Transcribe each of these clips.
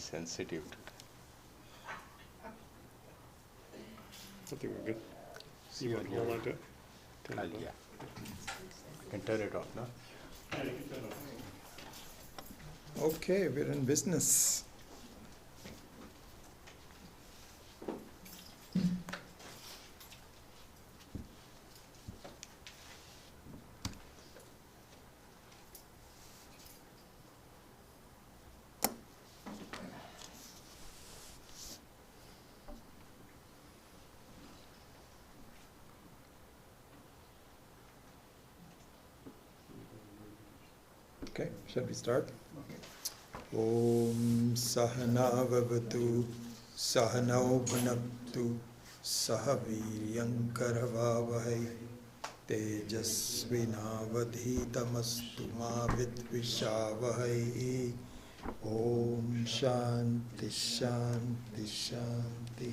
sensitive to that. I think we're good. You want to hold on to it? Yeah. You can turn it off now. Okay, we're in business. Okay, shall we start? Om Sahana Vavatu Sahanau Bhunaktu Sahaviryankaravavahai Tejasvinavadhitamastu ma vidvishavahai. Om Shanti Shanti Shanti.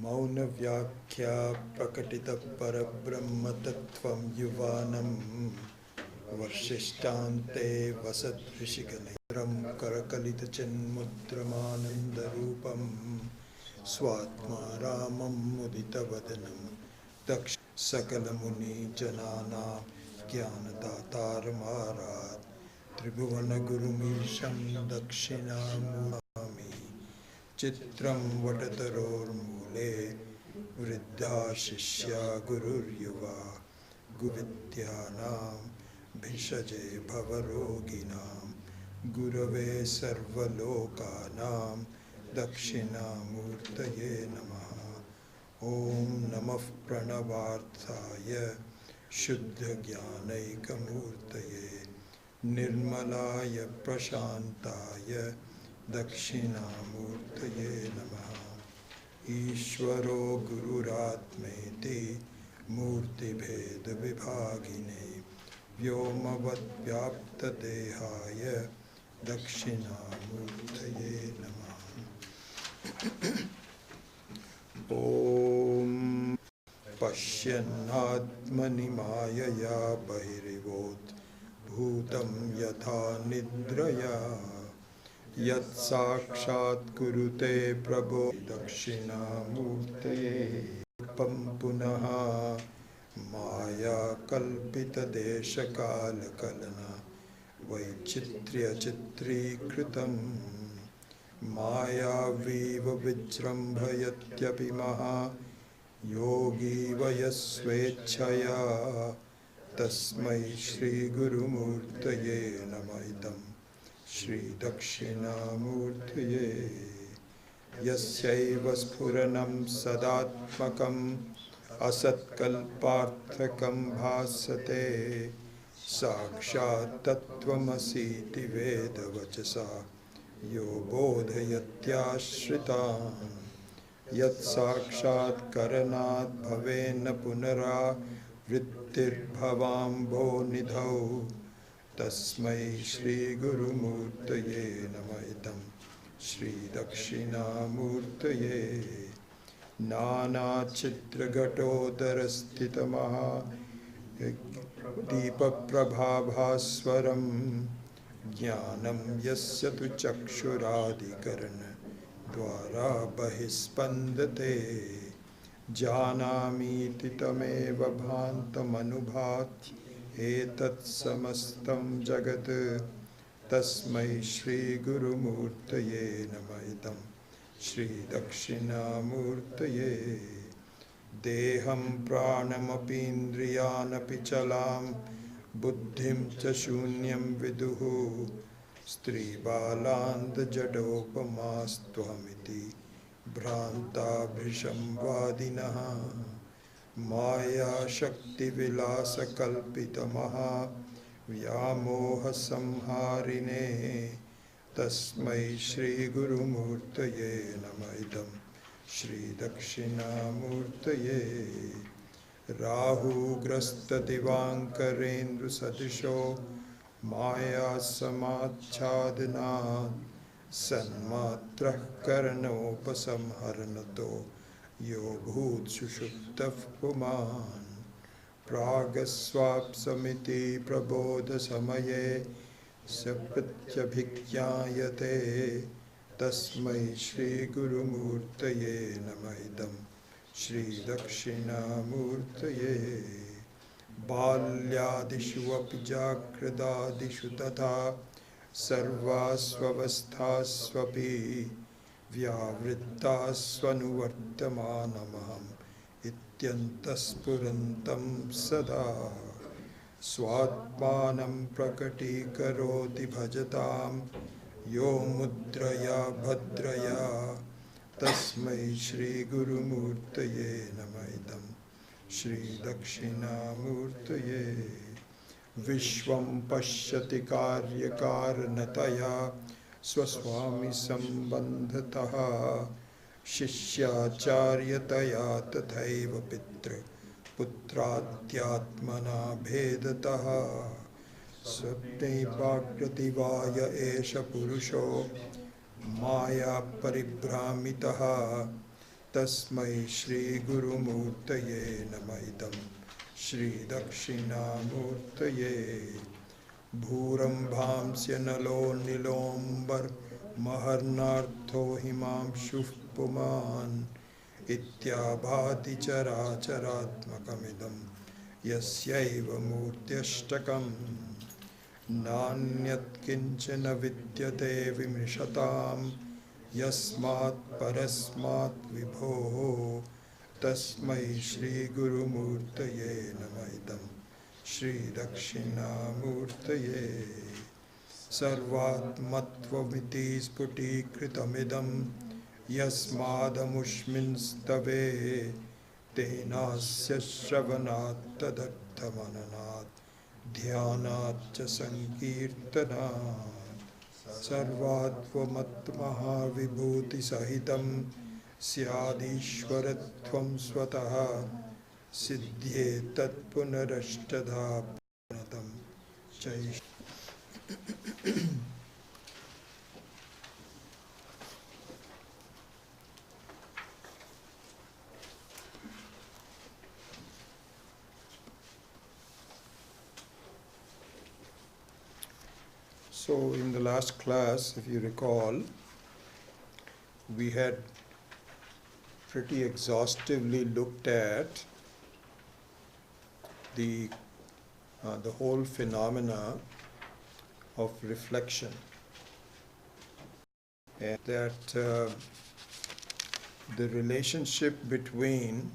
Mauna Vyakhya Prakatita Parabrahma Tattvam Yuvanam Varshishthante Vasat Rishiganayaram Karakalita Chenmudramanandarupam Swatma Ramam Mudita Vadanam Daksh Sakalamuni Janana Jnanadatar Maharat Tribhuvana Gurumisham Dakshinamurti Chitram Vatataror Mule Vriddha Shishya Gurur Yuva Guvidyanam Bhishaje Bhavaroginam Gurave Sarvalokanam Dakshinamurtaye Namaha. Om Namah Pranavarthaya Shuddha Jnanaikamurtaye Nirmalaya Prashantaya Dakshinamurtaye Namaha. Ishvaro Gururatmeti Murti Bheda Vibhagine Vyomavad Vyapta Dehaya Dakshinamurtaye Namaha. Om Pasyanatmani Mayaya Bahirivot Bhutam Yatha Nidraya Yat Sakshat Kurute Prabho Dakshinamurtaye Pampunaha Maya Kalpita Desha Kala Kalana Vaichitriya Chitri Kritam Maya Viva Vijrambhayatyapi Maha Yogi Vayasvechaya Tasmai Shri Guru Murtaye Namaidam Shri Dakshinamurtaye Yasyaiva Sphuranam Sadatmakam Asatkalparthakam Bhasate Sakshat Tattvamasi Veda Vachasa Yo Bodhayatyashritam Yat Sakshat Karanat Bhavena Punara Vrittir Bhavambo Nidhau Tasmai Shri Guru Murtaye Namaidam Shri Dakshinamurtaye Nana Chitra Gatodara Maha Deepa Prabhabhaswaram Jnanam Yasya Tu Chakshuradhikarana Dwara Bahispandate Janami Titameva Bhantam Anubhati Etat Samastam Jagat Tasmai Shri Guru Murtaye Namaidam Shri Dakshinamurtaye Deham Pranamapindriyanapi Chalam Buddhim Cha Shunyam Viduhu Stri Baland Jadopamastwamiti Bhranta Bhrisham Vadinaha Maya Shakti Vilasa Kalpita Maha Vyamoha Samharine Tasmai Shri Guru Murtaye Namaidam Shri Dakshinamurtaye Rahu Grasta Divankarendra Sadisho Maya Samachadana Sanmatra Karanopasamharanato Yo Bhut Sushuptav Puman Pragaswap Samiti Prabodha Samaye सप्रत्यभिज्ञायते तस्मै श्रीगुरुमूर्तये नमः इदं श्रीदक्षिणामूर्तये बाल्यादिषु अपि जागृदादिषु तथा सर्वास्वस्थास्वपि व्यावृत्तास्वनुवर्तमानमहम् इत्यन्तःस्फुरन्तं सदा स्वात्मानं प्रकटीकरोति भजतां यो मुद्रया भद्रया तस्मै श्रीगुरुमूर्तये नमः इदं श्रीदक्षिणामूर्तये विश्वं पश्यति कार्यकारणतया स्वस्वामिसम्बन्धतः शिष्याचार्यतया तथैव पितृपुत्राद्यात्मना भेदतः स्वप्ने वाग्प्रतिवाय एष पुरुषो मायापरिभ्रामितः तस्मै श्रीगुरुमूर्तये नमः इदं श्रीदक्षिणामूर्तये भूरम्भांस्य नलो नीलोऽम्बरमहर्नार्थो हिमांशुः पुमान् इत्याभाति चराचरात्मकमिदं यस्यैव मूर्त्यष्टकं नान्यत्किञ्चन विद्यते विमृशतां यस्मात् परस्मात् विभोः तस्मै श्रीगुरुमूर्तये नमः इदं श्रीदक्षिणामूर्तये सर्वात्मत्वमिति स्फुटीकृतमिदं यस्मादमुष्मिंस्तवे तेनास्य श्रवणात् तदर्थमननात् ध्यानात् च संकीर्तनात् सर्वात्मत्महाविभूतिसहितं स्यादीश्वरत्वं स्वतः सिद्ध्येतत् पुनरष्टधा प्रणतं चैष So in the last class, if you recall, we had pretty exhaustively looked at the whole phenomena of reflection, and that the relationship between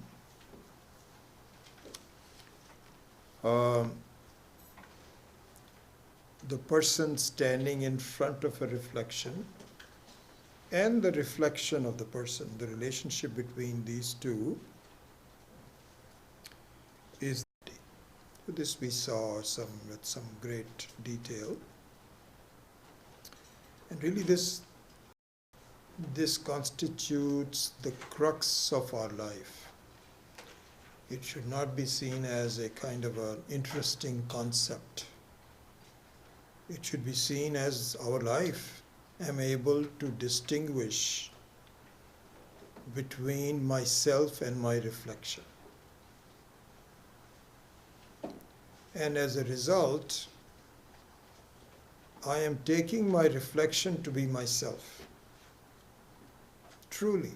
the person standing in front of a reflection and the reflection of the person, the relationship between these two is this we saw with some great detail. And really this constitutes the crux of our life. It should not be seen as a kind of an interesting concept. It should be seen as our life. I'm able to distinguish between myself and my reflection. And as a result, I am taking my reflection to be myself. Truly.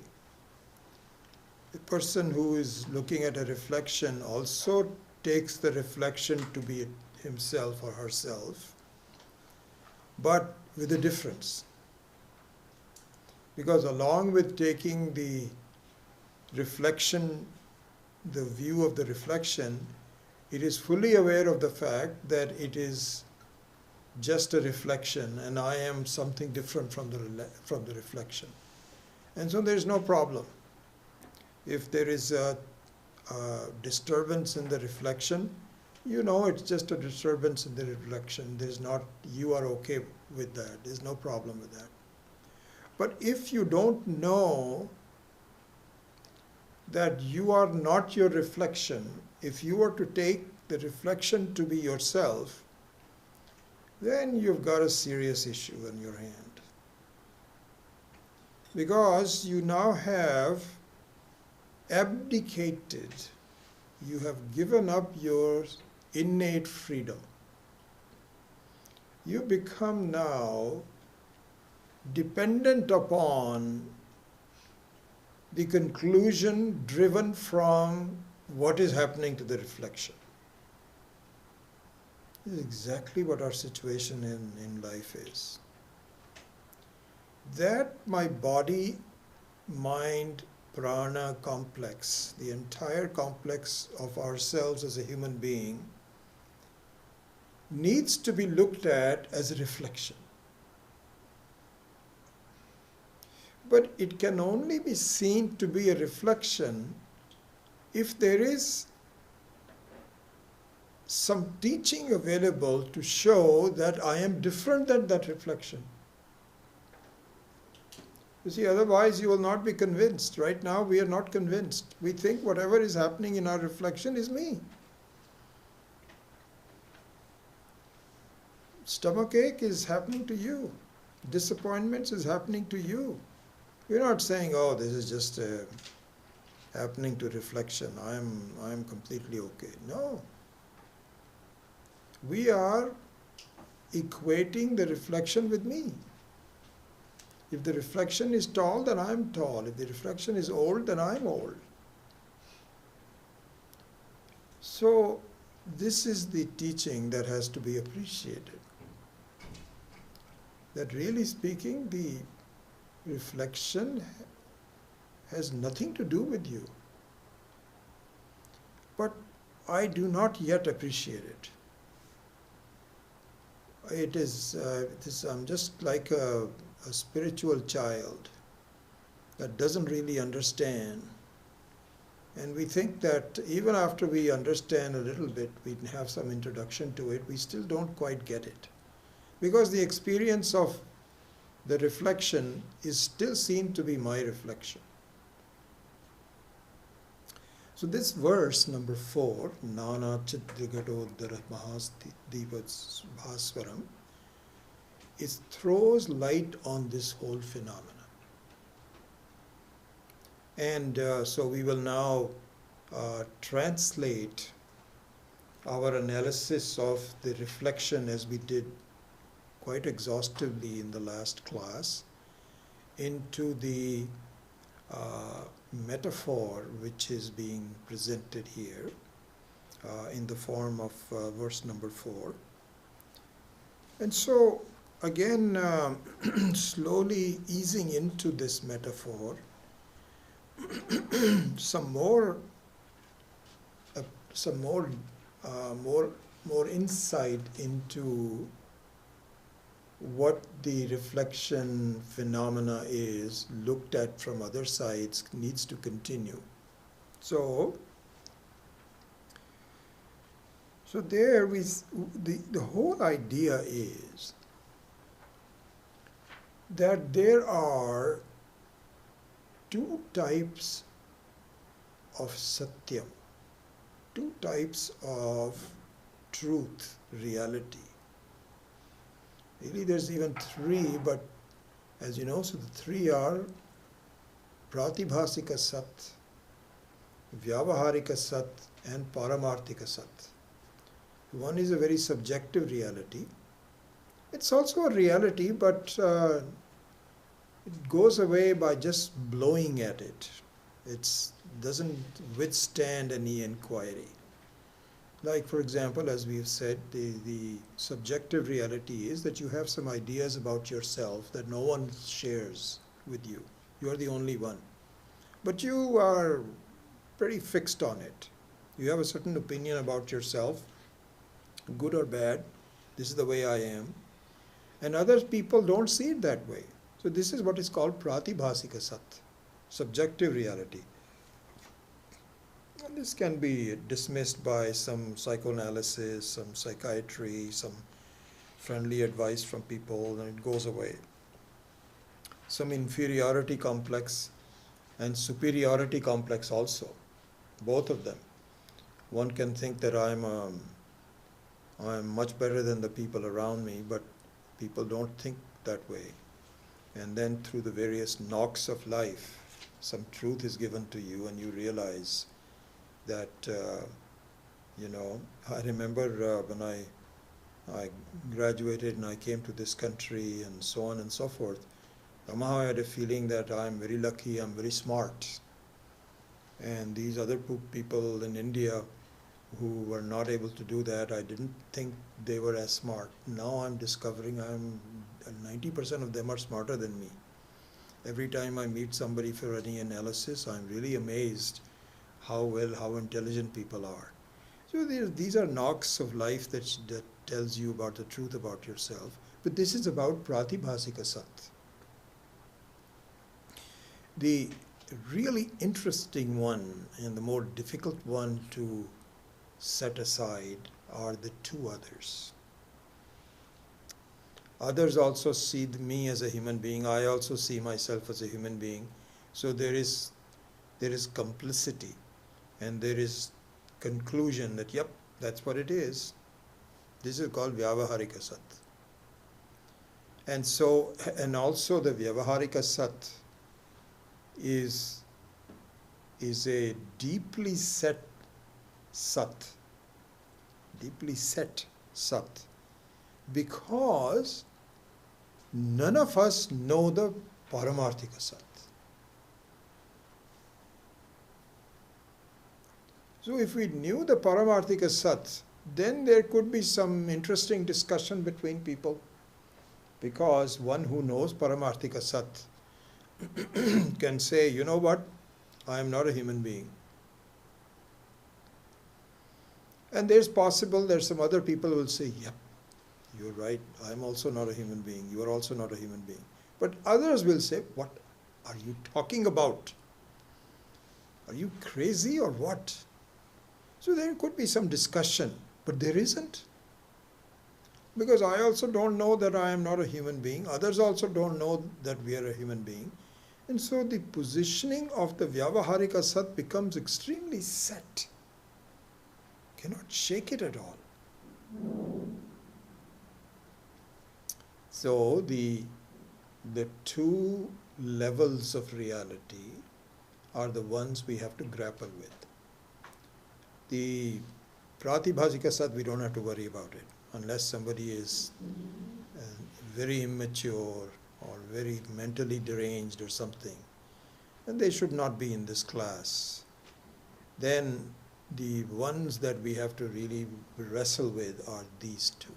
The person who is looking at a reflection also takes the reflection to be himself or herself, but with a difference. Because along with taking the reflection, the view of the reflection, it is fully aware of the fact that it is just a reflection and I am something different from the reflection. And so there is no problem. If there is a disturbance in the reflection, you know it's just a disturbance in the reflection. There's not, you are okay with that. There's no problem with that. But if you don't know that you are not your reflection, if you were to take the reflection to be yourself, then you've got a serious issue in your hand. Because you now have abdicated, you have given up your innate freedom. you become now dependent upon the conclusion driven from what is happening to the reflection. This is exactly what our situation in life is. That my body, mind, prana complex, the entire complex of ourselves as a human being, needs to be looked at as a reflection. But it can only be seen to be a reflection if there is some teaching available to show that I am different than that reflection. You see, otherwise you will not be convinced. Right now we are not convinced. We think whatever is happening in our reflection is me. Stomachache is happening to you. Disappointments is happening to you. We're not saying, oh, this is just happening to reflection. I'm completely okay. No. We are equating the reflection with me. If the reflection is tall, then I'm tall. If the reflection is old, then I'm old. So this is the teaching that has to be appreciated. That really speaking, the reflection has nothing to do with you. But I do not yet appreciate it. I'm just like a spiritual child that doesn't really understand. And we think that even after we understand a little bit, we have some introduction to it, we still don't quite get it. Because the experience of the reflection is still seen to be my reflection. So this verse, number 4, Nana Chidragadodara Mahasdivas Bhaswaram, it throws light on this whole phenomenon. And so we will now translate our analysis of the reflection, as we did quite exhaustively in the last class, into the metaphor which is being presented here in the form of verse number 4. And so again, slowly easing into this metaphor, some more insight into what the reflection phenomena is, looked at from other sides, needs to continue. So there the whole idea is that there are two types of satyam, two types of truth, reality. Really, there's even 3, but as you know, so the 3 are Pratibhasika Sat, Vyavaharika Sat, and Paramarthika Sat. One is a very subjective reality. It's also a reality, but it goes away by just blowing at it. It doesn't withstand any inquiry. Like, for example, as we've said, the subjective reality is that you have some ideas about yourself that no one shares with you. You are the only one. But you are pretty fixed on it. You have a certain opinion about yourself, good or bad. This is the way I am. And other people don't see it that way. So this is what is called Pratibhasika Sat, subjective reality. And this can be dismissed by some psychoanalysis, some psychiatry, some friendly advice from people, and it goes away. Some inferiority complex and superiority complex also, both of them. One can think that I'm much better than the people around me, but people don't think that way. And then through the various knocks of life, some truth is given to you and you realize that, I remember when I graduated and I came to this country and so on and so forth. Somehow I had a feeling that I'm very lucky, I'm very smart. And these other people in India who were not able to do that, I didn't think they were as smart. Now I'm discovering 90% of them are smarter than me. Every time I meet somebody for any analysis, I'm really amazed how intelligent people are. So these are knocks of life that tells you about the truth about yourself. But this is about pratibhasika sat. The really interesting one and the more difficult one to set aside are the two others. Others also see me as a human being. I also see myself as a human being. So there is complicity and there is conclusion that, yep, that's what it is. This is called Vyavaharika Sat. And also the Vyavaharika Sat is a deeply set Sat, because none of us know the Paramarthika Sat. So if we knew the Paramarthika Sat, then there could be some interesting discussion between people, because one who knows Paramarthika Sat can say, you know what, I am not a human being. And there's some other people who will say, yep, you're right, I'm also not a human being, you are also not a human being. But others will say, what are you talking about? Are you crazy or what? So there could be some discussion, but there isn't. Because I also don't know that I am not a human being. Others also don't know that we are a human being. And so the positioning of the Vyavaharika Sat becomes extremely set. Cannot shake it at all. So the two levels of reality are the ones we have to grapple with. The Pratibhasika Sat, we don't have to worry about it, unless somebody is very immature or very mentally deranged or something, and they should not be in this class. Then the ones that we have to really wrestle with are these two.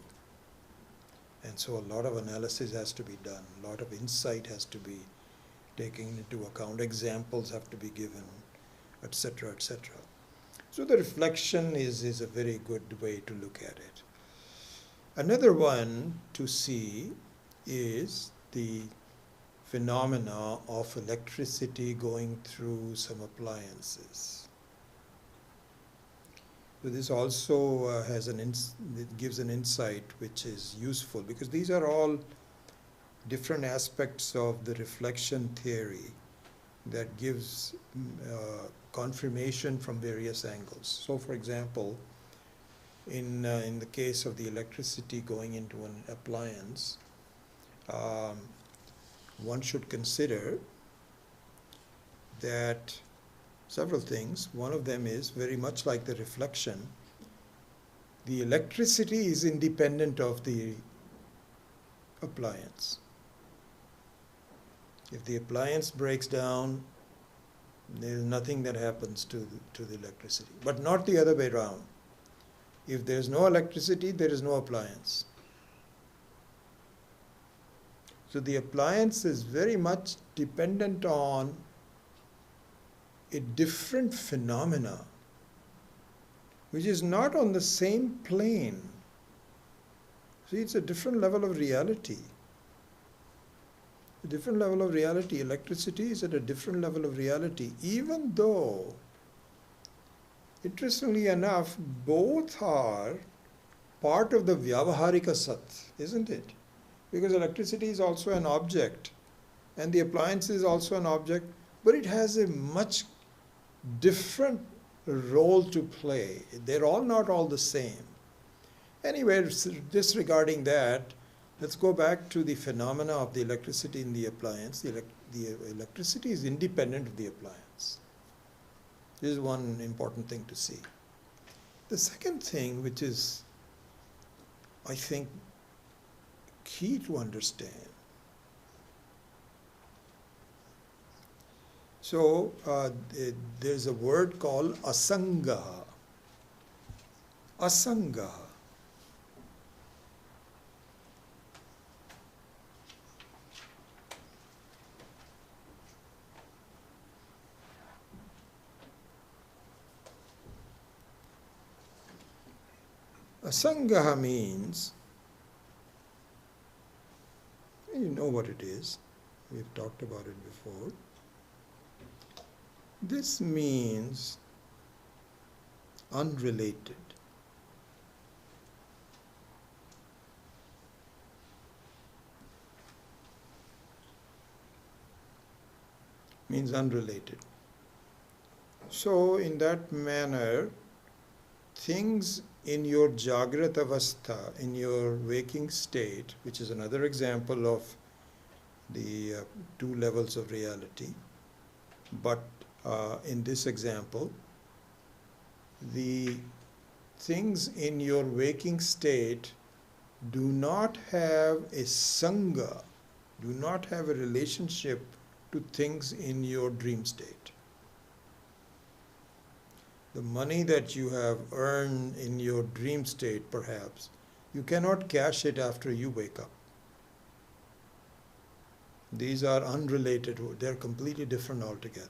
And so a lot of analysis has to be done, a lot of insight has to be taken into account, examples have to be given, etc., etc. So the reflection is a very good way to look at it. Another one to see is the phenomena of electricity going through some appliances. So this also it gives an insight which is useful, because these are all different aspects of the reflection theory that gives confirmation from various angles. So for example, in the case of the electricity going into an appliance, one should consider that several things. One of them is, very much like the reflection, the electricity is independent of the appliance. If the appliance breaks down, there is nothing that happens to the electricity, but not the other way around. If there is no electricity, there is no appliance. So the appliance is very much dependent on a different phenomena, which is not on the same plane. See, it's a different level of reality. A different level of reality. Electricity is at a different level of reality, even though, interestingly enough, both are part of the Vyavaharika Sat, isn't it? Because electricity is also an object, and the appliance is also an object, but it has a much different role to play. They're all not all the same. Anyway, disregarding that, let's go back to the phenomena of the electricity in the appliance. The electricity is independent of the appliance. This is one important thing to see. The second thing, which is I think, key to understand. So there's a word called asanga. Asanga. Asanga means, you know what it is, we've talked about it before. This means unrelated. Means unrelated. So in that manner, things in your Jagrat Avastha, in your waking state, which is another example of the two levels of reality, but in this example, the things in your waking state do not have a sangha, do not have a relationship to things in your dream state. The money that you have earned in your dream state, perhaps, you cannot cash it after you wake up. These are unrelated, they're completely different altogether.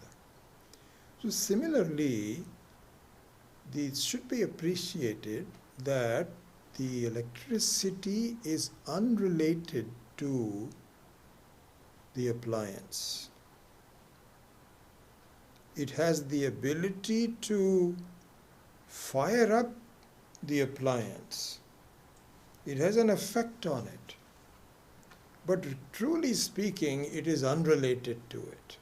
So similarly, these should be appreciated that the electricity is unrelated to the appliance. It has the ability to fire up the appliance. It has an effect on it. But truly speaking, it is unrelated to it.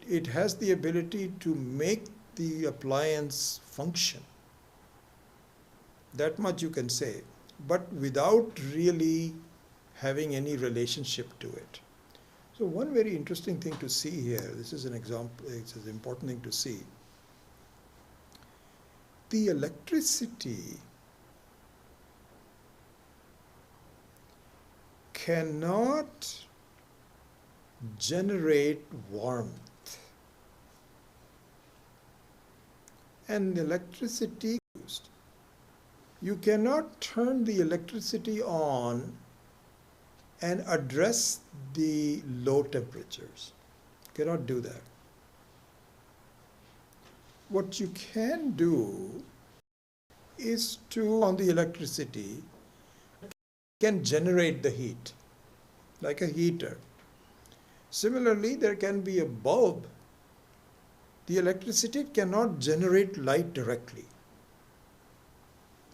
It has the ability to make the appliance function. That much you can say, but without really having any relationship to it. So one very interesting thing to see here, this is an example, it's an important thing to see. The electricity cannot generate warmth. And electricity, you cannot turn the electricity on and address the low temperatures. You cannot do that. What you can do is to, on the electricity, can generate the heat, like a heater. Similarly, there can be a bulb. The electricity cannot generate light directly.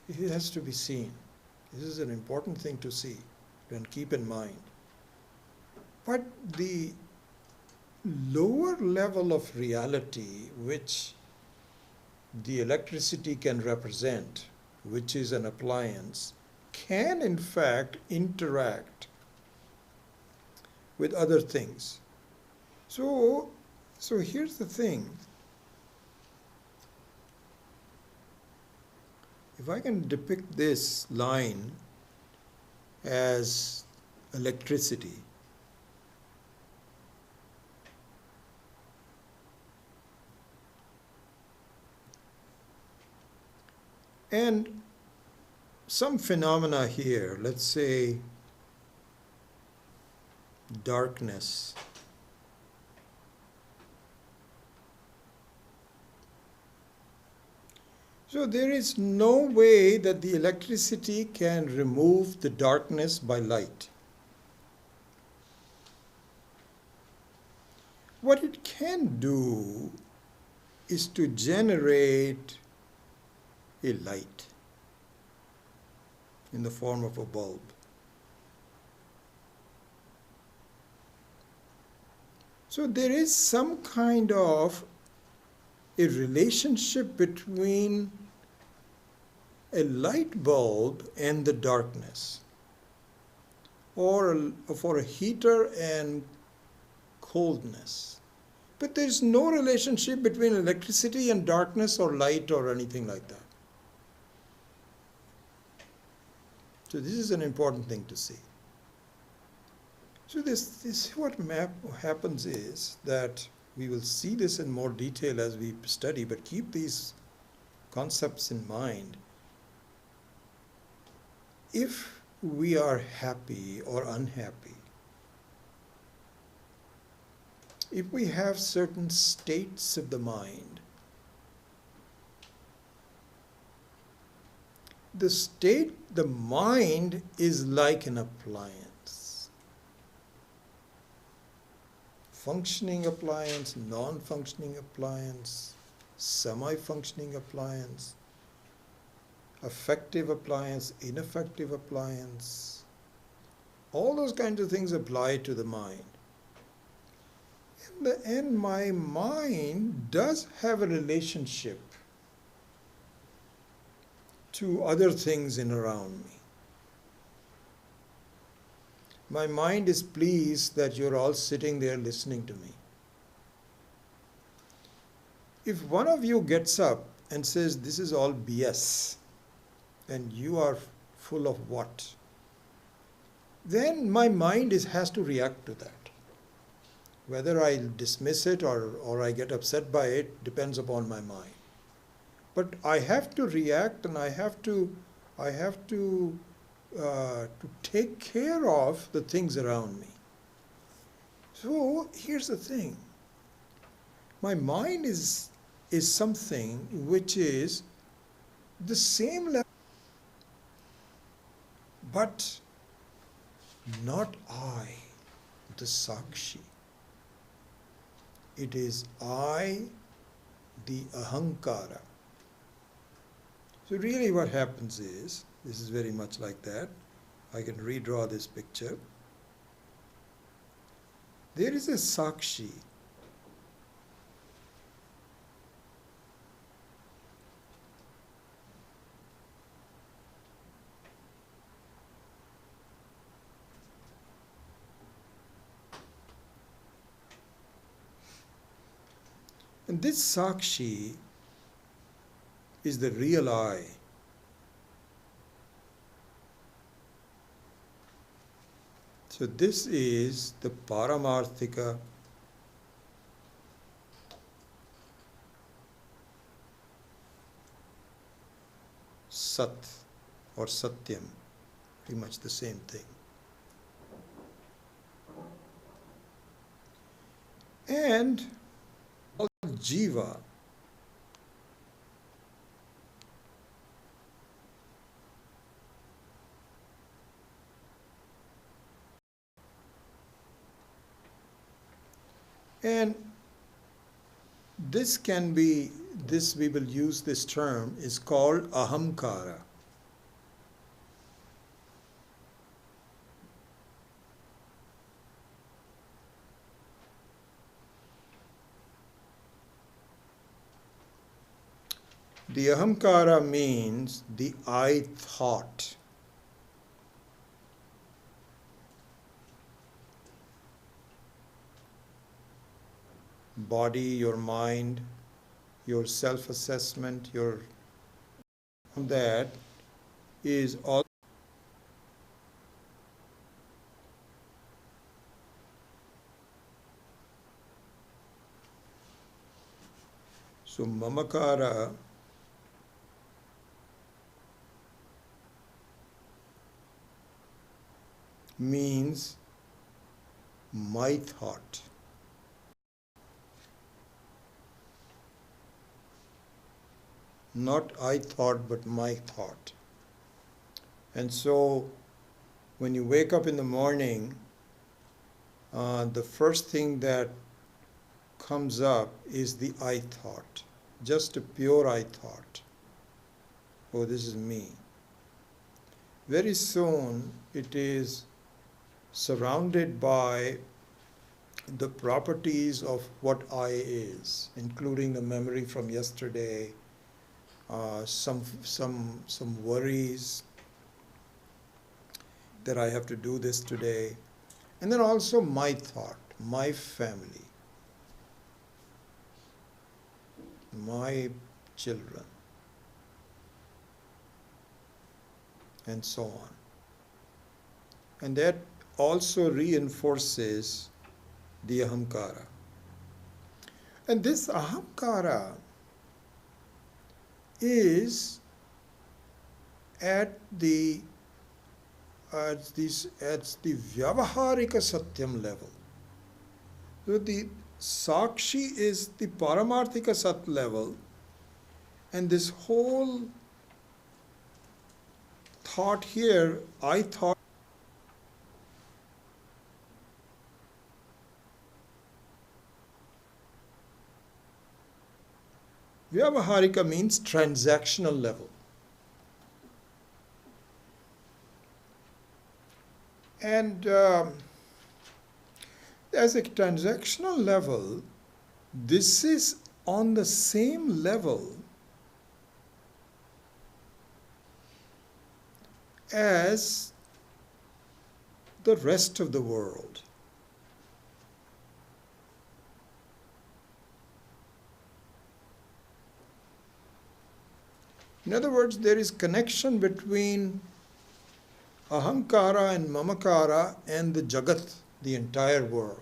It has to be seen. This is an important thing to see and keep in mind. But the lower level of reality which the electricity can represent, which is an appliance, can in fact interact with other things. So here's the thing. If I can depict this line as electricity, and some phenomena here, let's say darkness, so there is no way that the electricity can remove the darkness by light. What it can do is to generate a light in the form of a bulb. So there is some kind of a relationship between a light bulb and the darkness, or for a heater and coldness. But there is no relationship between electricity and darkness or light or anything like that. So this is an important thing to see. So this what happens is that we will see this in more detail as we study, but keep these concepts in mind. If we are happy or unhappy, if we have certain states of the mind, the mind is like an appliance. Functioning appliance, non-functioning appliance, semi-functioning appliance, effective appliance, ineffective appliance. All those kinds of things apply to the mind. And my mind does have a relationship to other things in around me. My mind is pleased that you're all sitting there listening to me. If one of you gets up and says, this is all BS, and you are full of what? Then my mind has to react to that. Whether I dismiss it or I get upset by it depends upon my mind. But I have to react, and I have to take care of the things around me. So here's the thing. My mind is something which is the same level, but not I, the Sakshi. It is I, the Ahankara. So really what happens is, this is very much like that. I can redraw this picture. There is a Sakshi. And this Sakshi is the real I. So this is the Paramarthika Sat or Satyam, pretty much the same thing. And Jiva and we will use this term, is called Ahamkara. The Ahamkara means the I thought. Body, your mind, your self-assessment, that is all. So Mamakara means my thought. Not I thought, but my thought. And so when you wake up in the morning, the first thing that comes up is the I thought, just a pure I thought. Oh, this is me. Very soon it is surrounded by the properties of what I is, including the memory from yesterday, some worries that I have to do this today, and then also my thought, my family, my children, and so on. And that also reinforces the ahamkara. And this ahamkara is at the vyavaharika satyam level. So the sakshi is the paramarthika sat level, and this whole thought here, I thought, vyavaharika means transactional level. And as a transactional level, this is on the same level as the rest of the world. In other words, there is connection between ahankara and mamakara and the jagat, the entire world.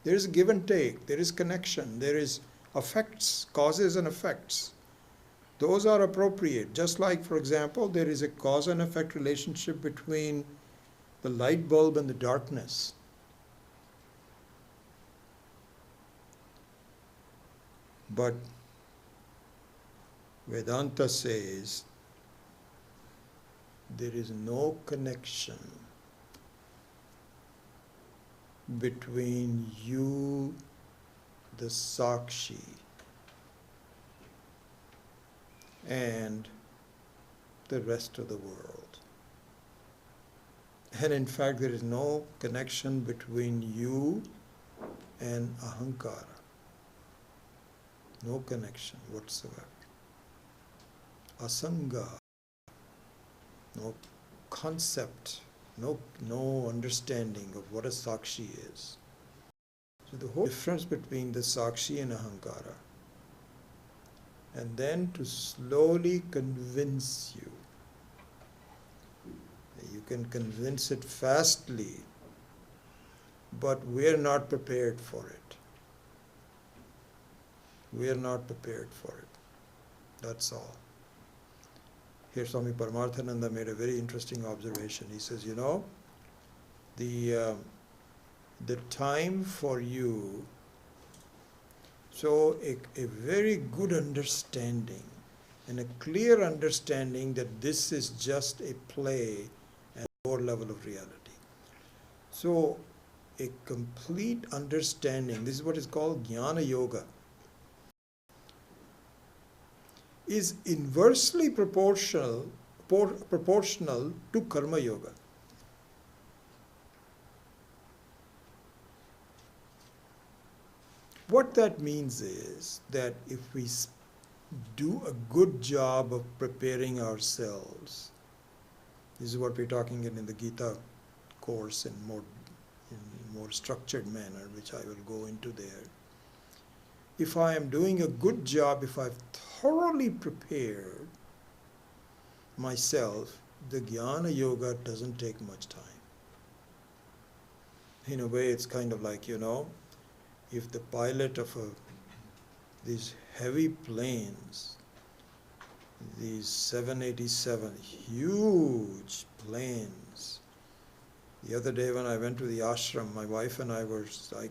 There is give and take, there is connection, there is effects, causes and effects. Those are appropriate. Just like, for example, there is a cause and effect relationship between the light bulb and the darkness. But Vedanta says there is no connection between you, the Sakshi, and the rest of the world. And in fact, there is no connection between you and Ahankara. No connection whatsoever. Asanga, no concept, no understanding of what a Sakshi is. So the whole difference between the Sakshi and Ahankara, and then to slowly convince you. You can convince it fastly, but we're not prepared for it. We're not prepared for it. That's all. Here Swami Paramarthananda made a very interesting observation. He says, the time for you, so a very good understanding and a clear understanding that this is just a play at a lower level of reality. So a complete understanding, this is what is called Jnana Yoga, is inversely proportional to Karma Yoga. What that means is that if we do a good job of preparing ourselves, this is what we're talking in the Gita course in more structured manner, which I will go into there. If I am doing a good job, if I've thoroughly prepared myself, the Jnana Yoga doesn't take much time. In a way, it's kind of like, if the pilot of these heavy planes, these 787, huge planes. The other day when I went to the ashram, my wife and I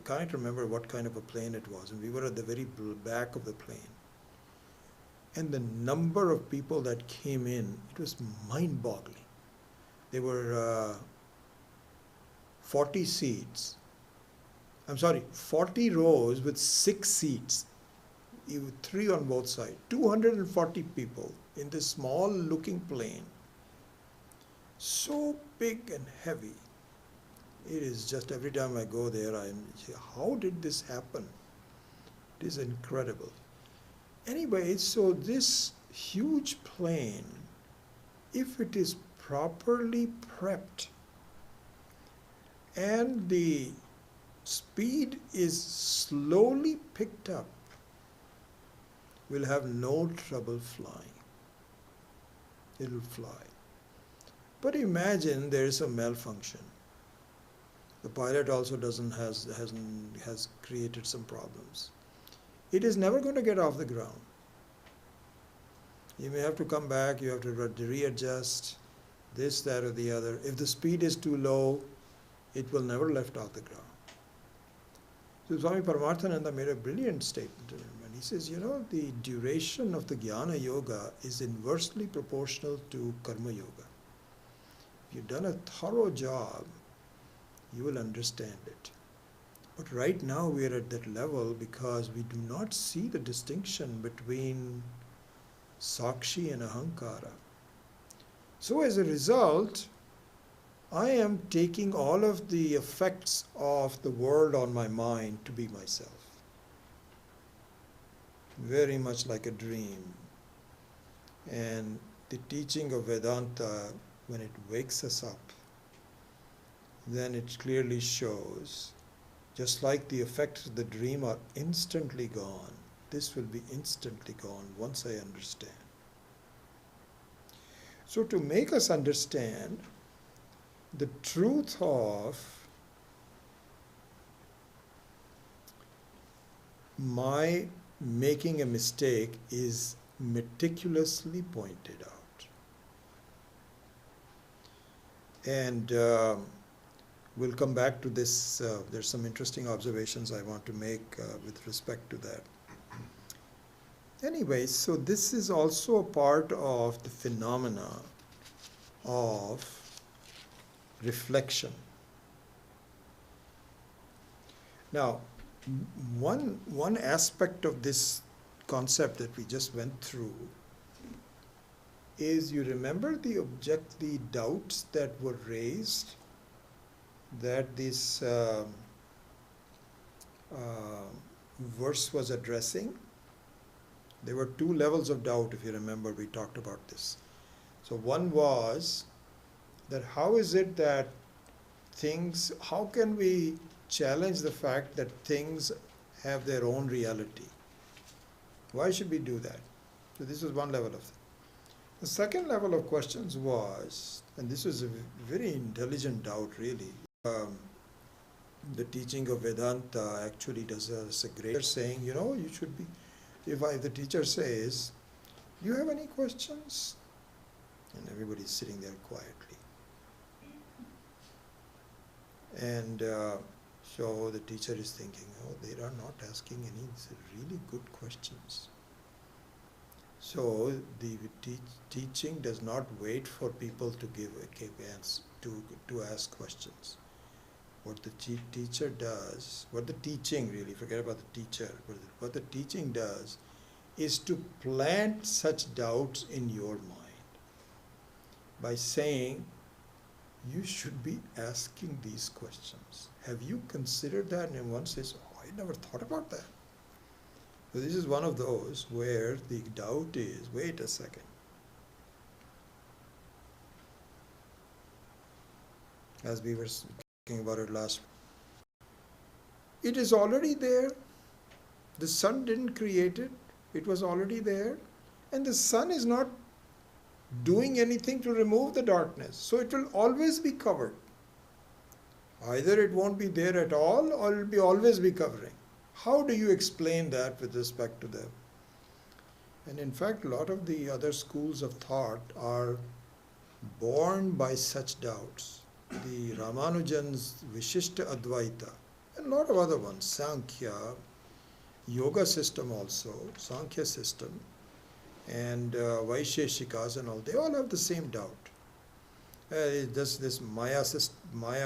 can't remember what kind of a plane it was, and we were at the very back of the plane. And the number of people that came in, it was mind-boggling. There were 40 seats. 40 rows with 6 seats, 3 on both sides. 240 people in this small-looking plane. So big and heavy. It is just every time I go there, I say, how did this happen? It is incredible. Anyway, so this huge plane, if it is properly prepped and the speed is slowly picked up, will have no trouble flying. It will fly. But imagine there is a malfunction. The pilot also has created some problems. It is never going to get off the ground. You may have to come back, you have to readjust this, that, or the other. If the speed is too low, it will never lift off the ground. So Swami Paramarthananda made a brilliant statement to him, and he says, the duration of the Jnana Yoga is inversely proportional to Karma Yoga. If you've done a thorough job, you will understand it. But right now we are at that level because we do not see the distinction between Sakshi and Ahankara. So as a result, I am taking all of the effects of the world on my mind to be myself. Very much like a dream. And the teaching of Vedanta, when it wakes us up, then it clearly shows, just like the effects of the dream are instantly gone, this will be instantly gone once I understand. So to make us understand the truth of my making a mistake is meticulously pointed out. And we'll come back to this. There's some interesting observations I want to make with respect to that. Anyway, so this is also a part of the phenomena of reflection. Now, one aspect of this concept that we just went through is, you remember the doubts that were raised that this verse was addressing? There were two levels of doubt, if you remember, we talked about this. So one was that how is it that how can we challenge the fact that things have their own reality? Why should we do that? So this was one level of thing. The second level of questions was, and this was a very intelligent doubt really, the teaching of Vedanta actually does us a great saying, you should be, if the teacher says, do you have any questions? And everybody's sitting there quietly. And so the teacher is thinking, they are not asking any really good questions. So the teaching does not wait for people to give answers, to ask questions. What the teacher does, what the teaching really, forget about the teacher, what the teaching does is to plant such doubts in your mind by saying, you should be asking these questions. Have you considered that? And one says, I never thought about that. So this is one of those where the doubt is, wait a second. As we were talking about it last week. It is already there. The sun didn't create it. It was already there. And the sun is not doing anything to remove the darkness. So it will always be covered. Either it won't be there at all or it will always be covering. How do you explain that with respect to them? And in fact, a lot of the other schools of thought are born by such doubts. The Ramanujan's Vishishta Advaita, and a lot of other ones, Sankhya, Yoga system also, Sankhya system, and Vaisheshikas and all, they all have the same doubt. This Maya,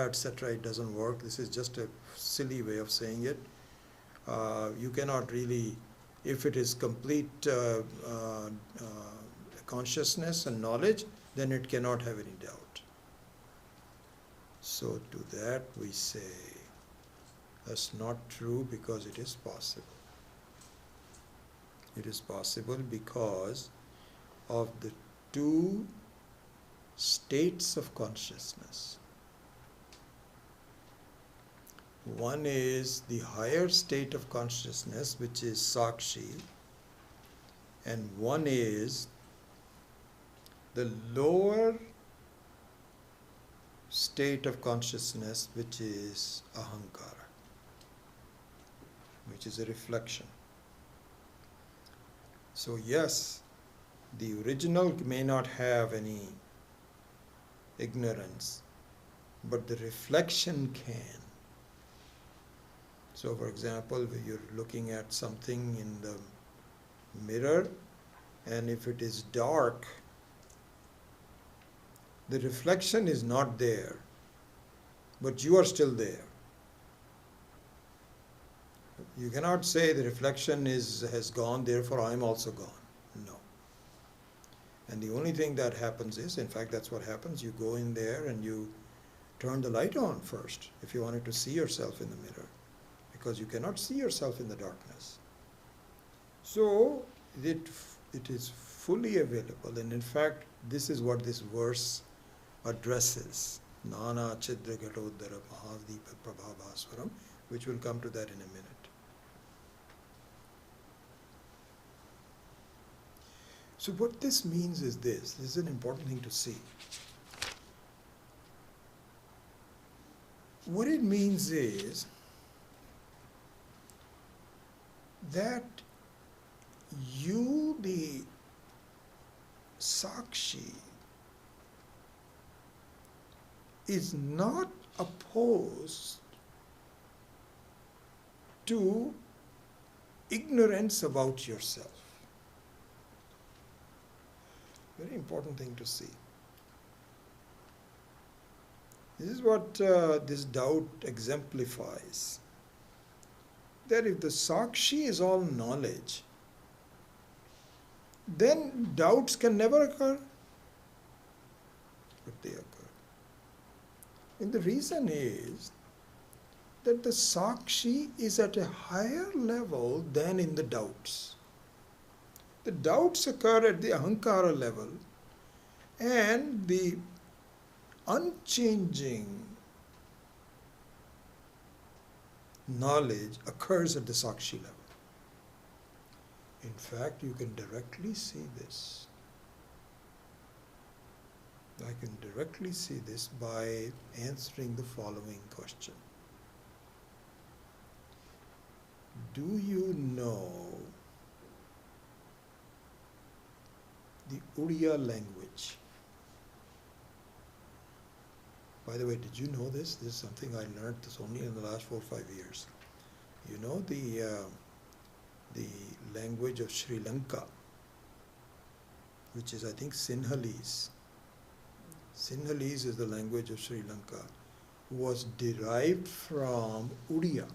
etc., it doesn't work. This is just a silly way of saying it. You cannot really, if it is complete consciousness and knowledge, then it cannot have any doubt. So to that we say, that's not true because it is possible. It is possible because of the two states of consciousness. One is the higher state of consciousness, which is Sakshi, and one is the lower state of consciousness which is ahankara, which is a reflection. So yes, the original may not have any ignorance, but the reflection can. So for example, when you're looking at something in the mirror, and if it is dark, the reflection is not there, but you are still there. You cannot say the reflection has gone, therefore I am also gone. No. And the only thing that happens is, in fact that's what happens, you go in there and you turn the light on first if you wanted to see yourself in the mirror, because you cannot see yourself in the darkness. So it is fully available, and in fact this is what this verse addresses. Nana Chidra Gatodhara Mahadeepa Prabhabhaswaram, which will come to that in a minute. So what this means is this is an important thing to see. What it means is that you, the Sakshi, is not opposed to ignorance about yourself. Very important thing to see. This is what this doubt exemplifies. That if the Sakshi is all knowledge, then doubts can never occur. But they occur. And the reason is that the Sakshi is at a higher level than in the doubts. The doubts occur at the Ahankara level, and the unchanging knowledge occurs at the Sakshi level. In fact, you can directly see this. I can directly see this by answering the following question. Do you know the Uriya language? By the way, did you know this? This is something I learned this only in the last 4 or 5 years. You know the language of Sri Lanka, which is I think Sinhalese. Sinhalese is the language of Sri Lanka, was derived from Uriya.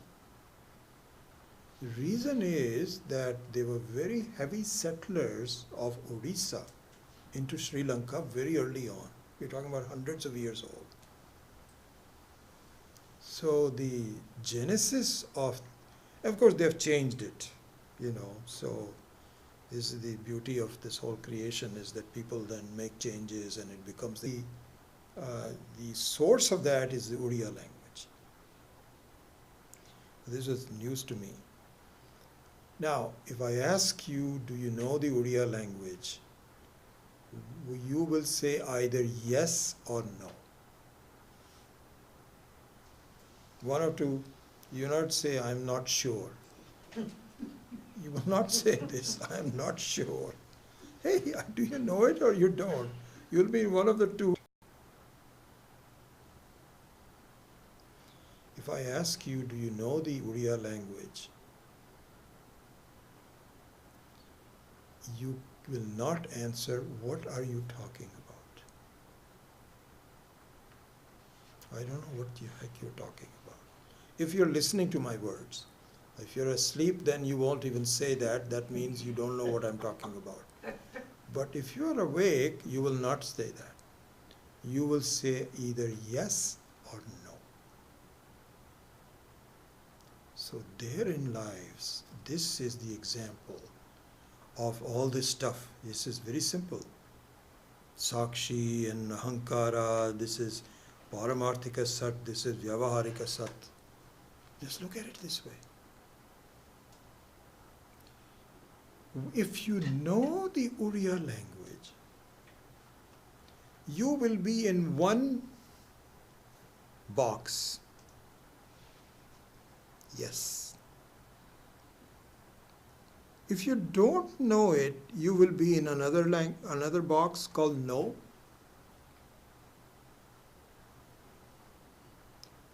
The reason is that they were very heavy settlers of Orissa into Sri Lanka very early on. We're talking about hundreds of years old. So the genesis of course they have changed it, so this is the beauty of this whole creation, is that people then make changes and it becomes the source of that is the Uriya language. This was news to me. Now, if I ask you, do you know the Uriya language? You will say either yes or no. One or two, you will not say, I'm not sure. You will not say this, I'm not sure. Hey, do you know it or you don't? You'll be one of the two. If I ask you, do you know the Uriya language? You will not answer, what are you talking about? I don't know what the heck you're talking about. If you're listening to my words, if you're asleep, then you won't even say that. That means you don't know what I'm talking about. But if you're awake, you will not say that. You will say either yes or no. So therein lies, this is the example of all this stuff. This is very simple. Sakshi and Ahankara, this is Paramarthika Sat, this is Vyavaharika Sat. Just look at it this way. If you know the Uriya language, you will be in one box. Yes. If you don't know it, you will be in another box called no.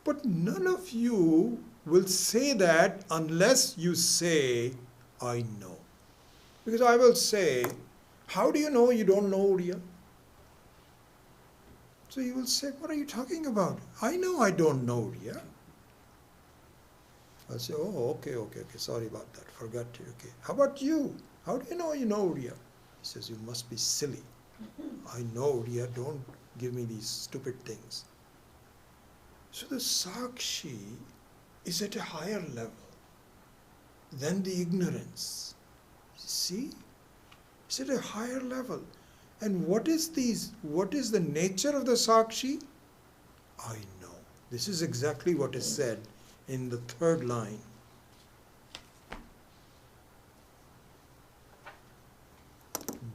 But none of you will say that unless you say, I know. Because I will say, how do you know you don't know Uriya? So you will say, what are you talking about? I know I don't know Uriya. I'll say, oh, okay, sorry about that, forgot you, okay. How about you? How do you know Uriya? He says, you must be silly. I know Uriya, don't give me these stupid things. So the Sakshi is at a higher level than the ignorance. See? It's at a higher level. And what is the nature of the Sakshi? I know. This is exactly what is said in the third line.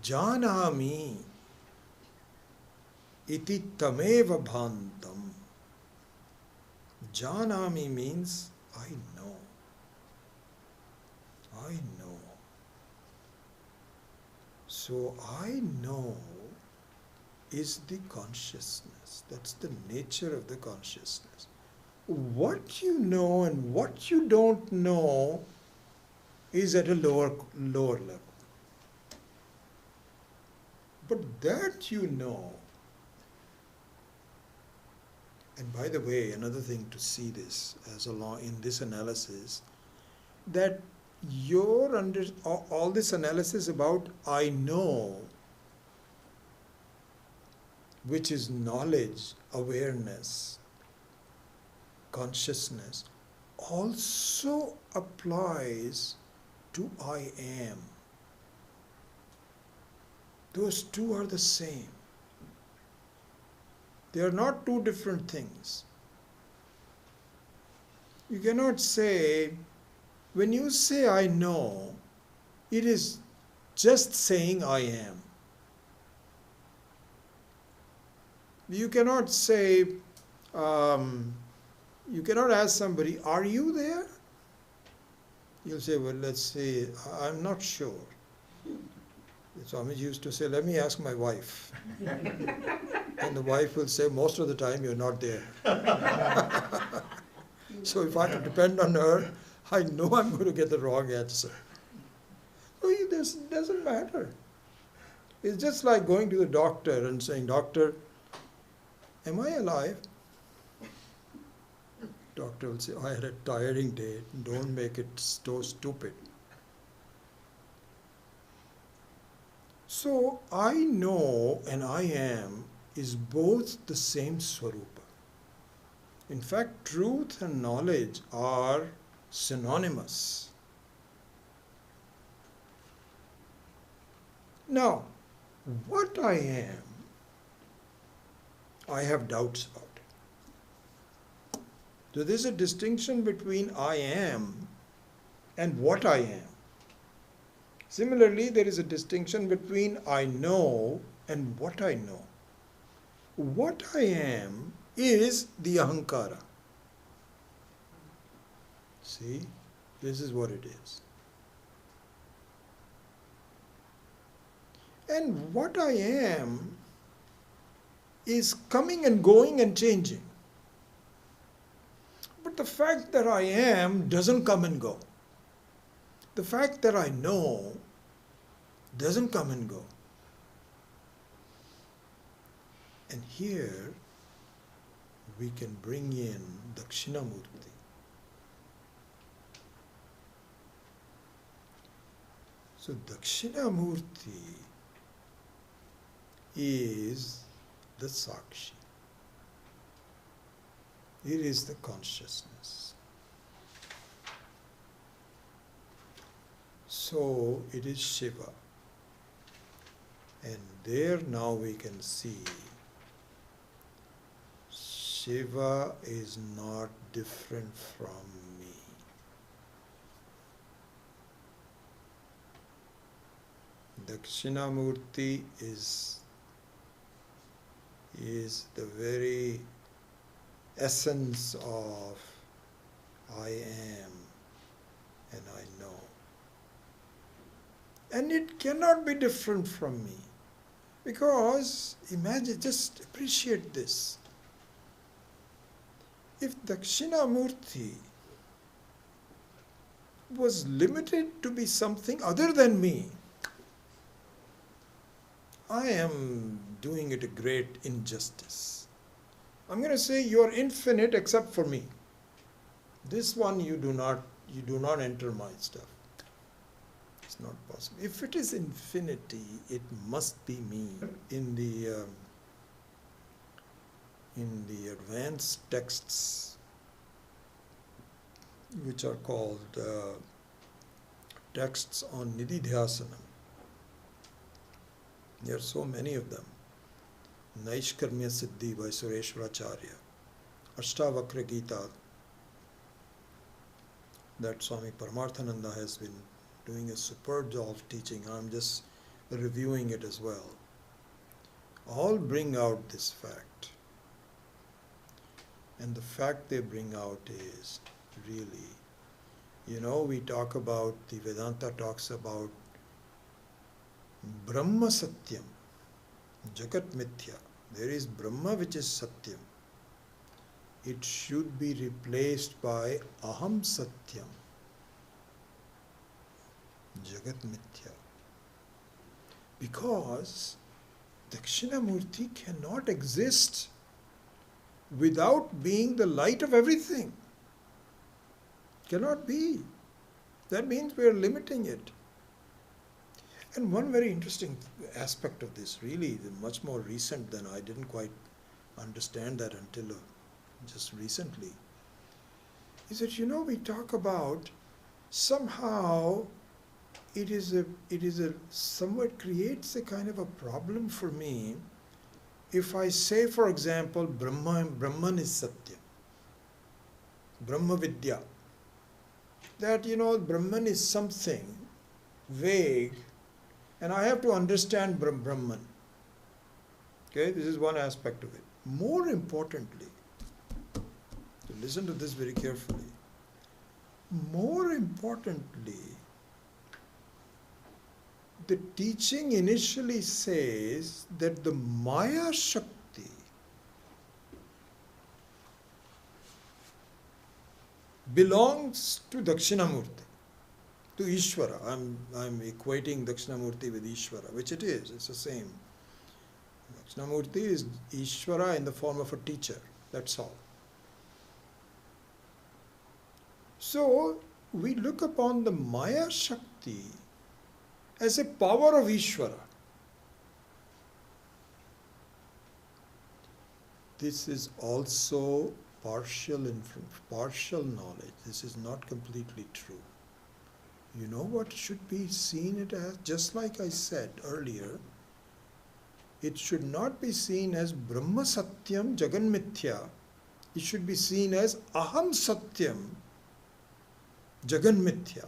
Janami iti tameva bhantam. Janami means I know. I know. So I know is the consciousness. That's the nature of the consciousness. What you know and what you don't know is at a lower level. But that you know. And by the way, another thing to see this as along in this analysis, that all this analysis about I know, which is knowledge, awareness, consciousness, also applies to I am. Those two are the same. They are not two different things. You cannot say, when you say I know, it is just saying I am. You cannot say, you cannot ask somebody, are you there? You'll say, well, let's see, I'm not sure. Swamiji used to say, let me ask my wife. And the wife will say, most of the time you're not there. So if I have to depend on her, I know I'm going to get the wrong answer. So this doesn't matter. It's just like going to the doctor and saying, doctor, am I alive? Doctor will say, I had a tiring day. Don't make it so stupid. So I know and I am is both the same Swarupa. In fact, truth and knowledge are synonymous. Now, what I am, I have doubts about. So there's a distinction between I am and what I am. Similarly, there is a distinction between I know and what I know. What I am is the ahankara. See, this is what it is. And what I am is coming and going and changing. But the fact that I am doesn't come and go. The fact that I know doesn't come and go. And here we can bring in Dakshinamurti. So Dakshinamurti is the Sakshi. It is the consciousness. So it is Shiva. And there now we can see Shiva is not different from me. Dakshinamurti is the very essence of I am and I know. And it cannot be different from me. Because, imagine, just appreciate this. If Dakshinamurti was limited to be something other than me, I am doing it a great injustice. I'm going to say you are infinite except for me. This one you do not enter my stuff. It's not possible. If it is infinity, it must be me. In the advanced texts, which are called texts on Nididhyasanam, there are so many of them. Naishkarmya Siddhi by Sureshwaracharya, Ashtavakra Gita, that Swami Paramarthananda has been doing a superb job of teaching. I'm just reviewing it as well. All bring out this fact. And the fact they bring out is really, we talk about, the Vedanta talks about Brahma Satyam, Jagat Mithya. There is Brahma which is Satyam. It should be replaced by Aham Satyam, Jagat Mithya. Because Dakshinamurti cannot exist without being the light of everything. Cannot be. That means we are limiting it. And one very interesting aspect of this, really much more recent than I didn't quite understand that until just recently, is that we talk about somehow it is a somewhat creates a kind of a problem for me if I say, for example, Brahman is Satya, Brahma Vidya, that Brahman is something vague, and I have to understand Brahman. Okay, this is one aspect of it. More importantly, listen to this very carefully. More importantly, the teaching initially says that the Maya Shakti belongs to Dakshinamurti, to Ishvara. I'm equating Dakshinamurti with Ishvara, which it is. It's the same. Dakshinamurti is Ishvara in the form of a teacher. That's all. So we look upon the Maya Shakti as a power of Ishvara. This is also partial knowledge. This is not completely true. You know what should be seen it as? Just like I said earlier, it should not be seen as Brahma Satyam Jagan Mithya. It should be seen as Aham Satyam Jagan Mithya.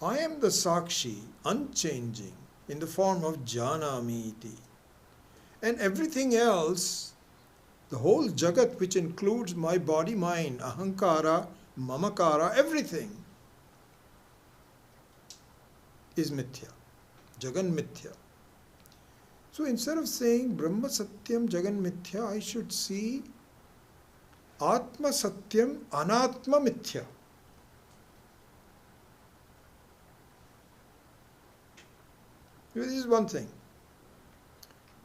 I am the Sakshi, unchanging, in the form of Janami iti. And everything else, the whole Jagat, which includes my body, mind, Ahankara, Mamakara, everything, is Mithya, Jagan Mithya. So instead of saying Brahma Satyam Jagan Mithya, I should see Atma Satyam Anatma Mithya. This is one thing.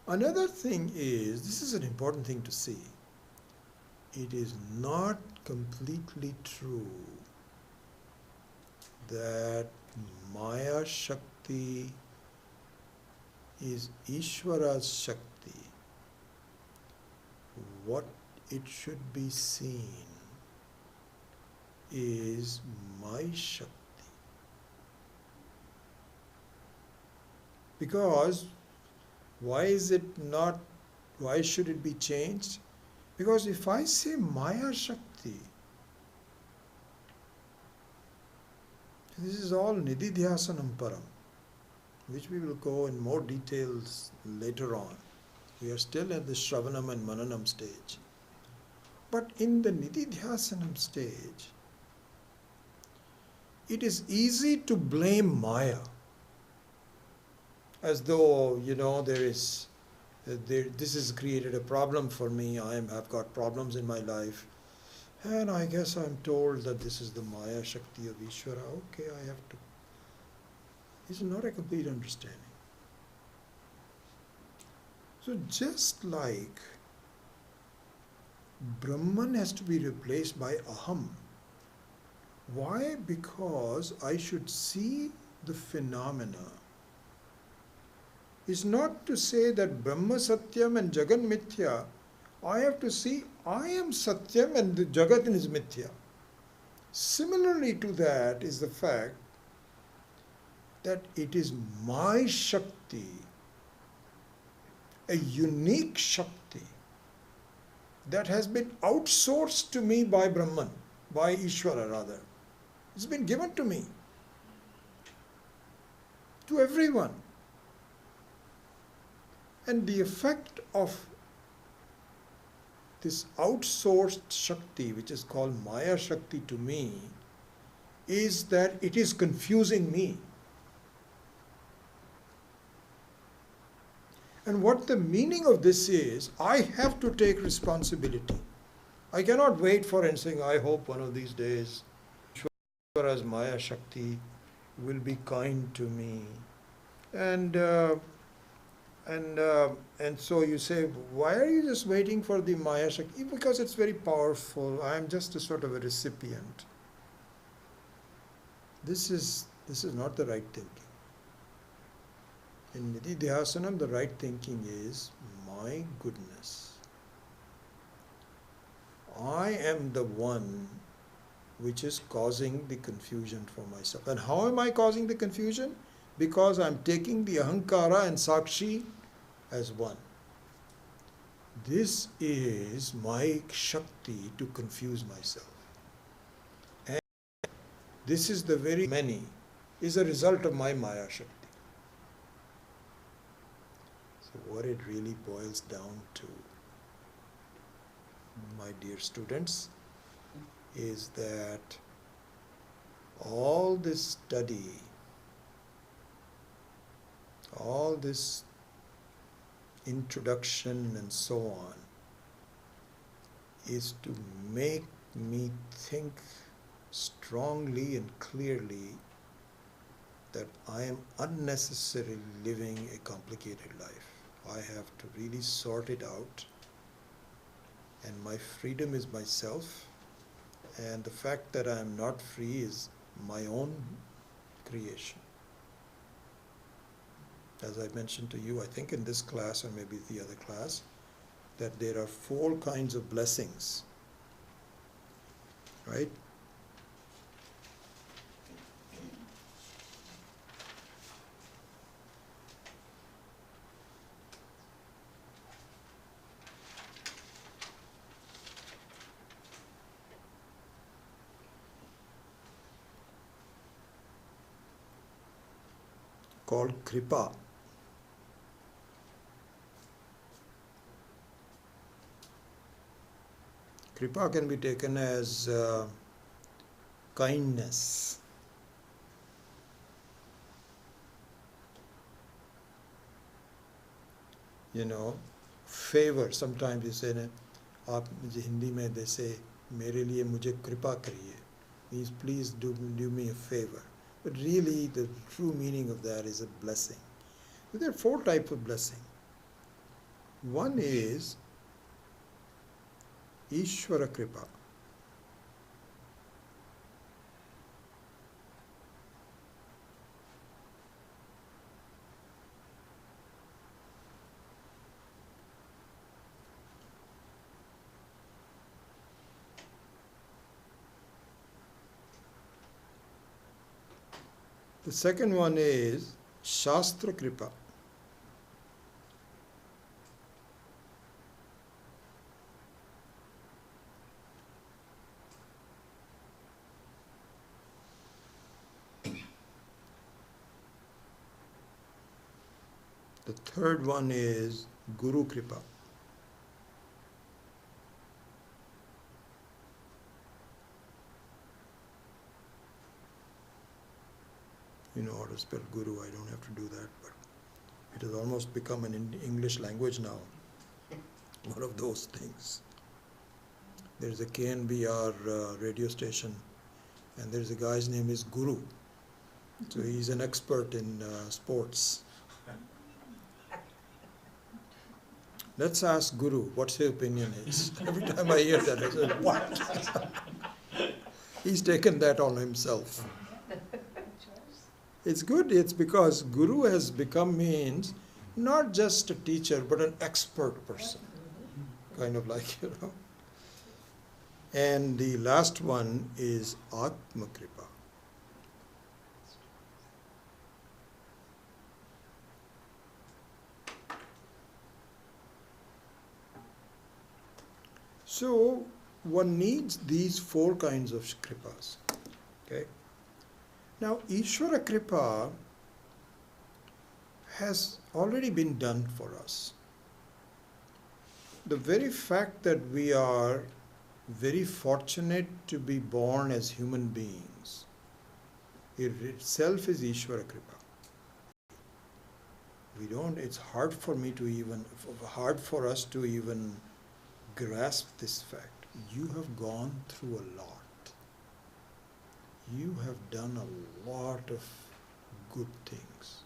Another thing is, this is an important thing to see, it is not completely true that Maya Shakti is Ishvara's Shakti. What it should be seen is my Shakti. Because why should it be changed? Because if I say Maya Shakti, this is all Nididhyasanam Param, which we will go in more details later on. We are still at the Shravanam and Mananam stage. But in the Nididhyasanam stage, it is easy to blame Maya, as though, this has created a problem for me, I've got problems in my life, and I guess I'm told that this is the Maya Shakti of Ishvara, okay, I have to. This is not a complete understanding. So just like Brahman has to be replaced by Aham. Why? Because I should see the phenomena. It's not to say that Brahma Satyam and Jagan Mithya. I have to see I am Satyam and the Jagat is Mithya. Similarly to that is the fact that it is my Shakti, a unique Shakti, that has been outsourced to me by Brahman, by Ishvara rather. It's been given to me, to everyone. And the effect of this outsourced Shakti, which is called Maya Shakti to me, is that it is confusing me. And what the meaning of this is, I have to take responsibility. I cannot wait for anything. I hope one of these days, Ishvara's Maya Shakti will be kind to me. And so you say, why are you just waiting for the Maya Shakti? Because it's very powerful. I am just a sort of a recipient. This is not the right thinking. In Nididhyasanam, the right thinking is, my goodness, I am the one which is causing the confusion for myself. And how am I causing the confusion? Because I'm taking the Ahankara and Sakshi as one. This is my Shakti to confuse myself. And this is the very many, is a result of my Maya Shakti. So what it really boils down to, my dear students, is that all this study, all this introduction and so on, is to make me think strongly and clearly that I am unnecessarily living a complicated life. I have to really sort it out, and my freedom is myself, and the fact that I am not free is my own creation. As I mentioned to you, I think in this class or maybe the other class, that there are 4 kinds of blessings, right? Called Kripa. Kripa can be taken as kindness. Favor. Sometimes you say, आप मुझे हिंदी में they say, मेरे लिए मुझे कृपा करिए. Means please do me a favor. But really the true meaning of that is a blessing. So there are 4 types of blessing. One is Ishvara Kripa. The second one is Shastra Kripa. The third one is Guru Kripa. you know how to spell guru. I don't have to do that, but it has almost become an English language now. One of those things. There's a KNBR radio station, and there's a guy's name is Guru. So he's an expert in sports. Let's ask Guru what his opinion is. Every time I hear that, I say, what? He's taken that on himself. It's good. It's because Guru has become means not just a teacher, but an expert person. Kind of like, you know. And the last one is Atma Kripa. So one needs these four kinds of kripas. Okay. Now Ishvara Kripa has already been done for us. The very fact that we are very fortunate to be born as human beings, it itself is Ishvara Kripa. It's hard for us to even grasp this fact. You have gone through a lot. You have done a lot of good things.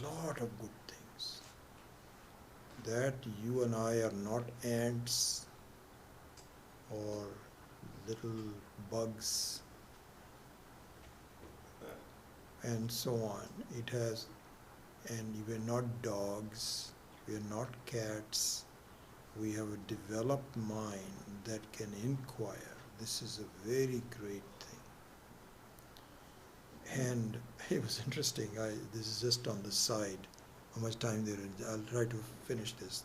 Lot of good things. That you and I are not ants or little bugs and so on. And we're not dogs, we're not cats. We have a developed mind that can inquire. This is a very great thing. And it was interesting. This is just on the side. How much time there is? I'll try to finish this.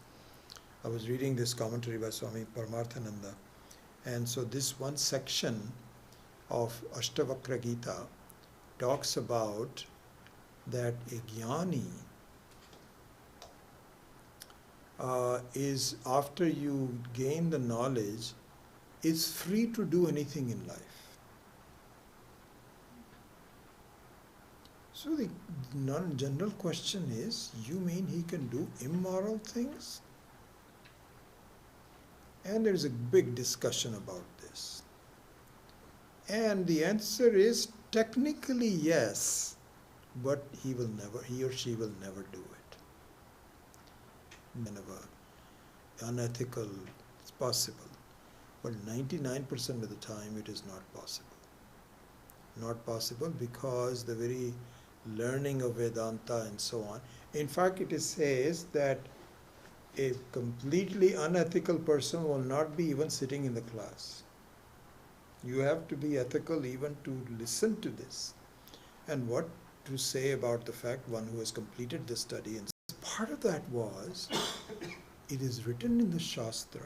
I was reading this commentary by Swami Paramarthananda. And so this one section of Ashtavakra Gita talks about that a jnani is, after you gain the knowledge, is free to do anything in life. So the general question is, you mean he can do immoral things? And there is a big discussion about this. And the answer is technically yes, but he or she will never do it. Never. Unethical, it's possible. But 99% of the time it is not possible. Not possible because the very learning of Vedanta and so on. In fact, it says that a completely unethical person will not be even sitting in the class. You have to be ethical even to listen to this. And what to say about the fact one who has completed the study, and part of that was, it is written in the Shastra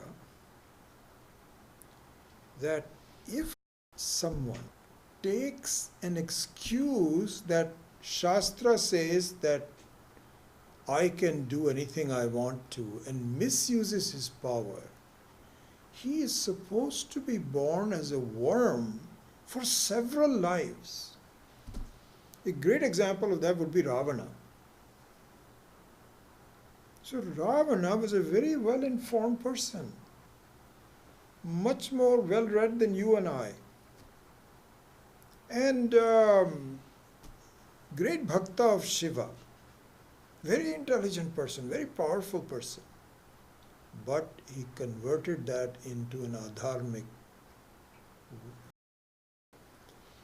that if someone takes an excuse that Shastra says that I can do anything I want to and misuses his power, he is supposed to be born as a worm for several lives. A great example of that would be Ravana. So Ravana was a very well-informed person, much more well-read than you and I, and great bhakta of Shiva, very intelligent person, very powerful person, but he converted that into an adharmic,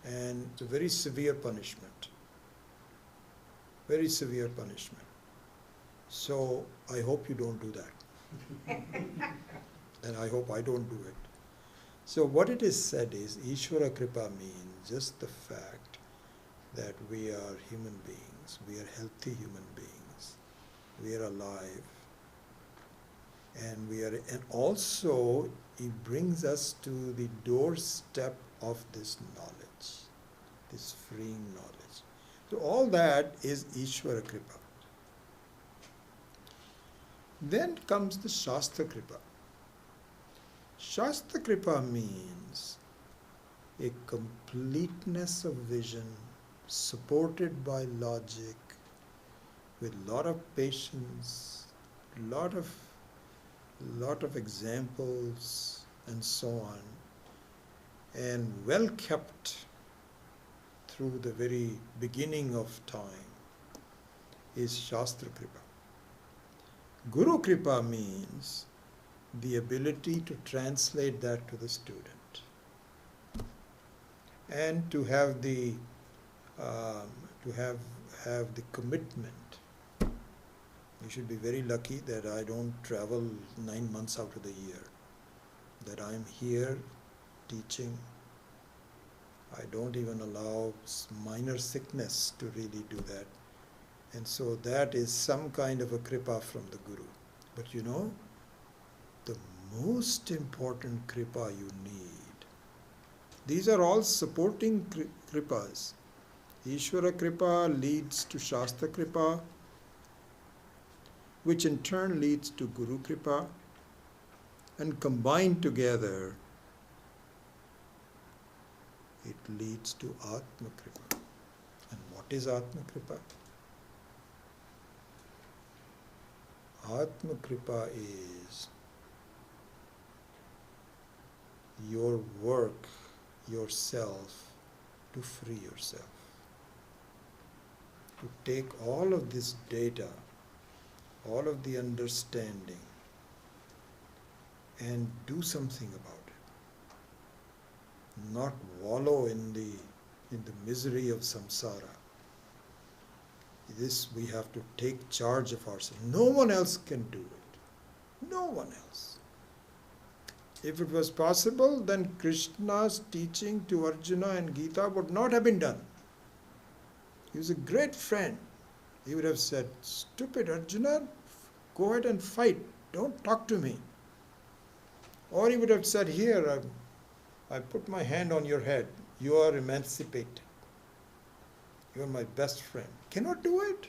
and it's a very severe punishment, very severe punishment. So I hope you don't do that. And I hope I don't do it. So what it is said is, Ishvara Kripa means just the fact that we are human beings, we are healthy human beings, we are alive, and also it brings us to the doorstep of this knowledge, this freeing knowledge. So all that is Ishvara Kripa. Then comes the Shastra Kripa. Shastra Kripa means a completeness of vision, supported by logic, with lot of patience, lot of examples and so on, and well kept through the very beginning of time, is Shastra Kripa. Guru Kripa means the ability to translate that to the student and to have the have the commitment. You should be very lucky that I don't travel 9 months out of the year, that I'm here teaching. I don't even allow minor sickness to really do that. And so that is some kind of a kripa from the Guru. But you know, the most important kripa you need, these are all supporting kripas. Ishvara kripa leads to Shastra kripa, which in turn leads to Guru kripa, and combined together, it leads to Atma kripa. And what is Atma kripa? Atma kripa is your work, yourself, to free yourself. To take all of this data, all of the understanding, and do something about it. Not wallow in the misery of samsara. This we have to take charge of ourselves. No one else can do it. No one else. If it was possible, then Krishna's teaching to Arjuna and Gita would not have been done. He was a great friend. He would have said, "Stupid Arjuna, go ahead and fight. Don't talk to me." Or he would have said, "Here, I put my hand on your head. You are emancipated. You are my best friend." Cannot do it.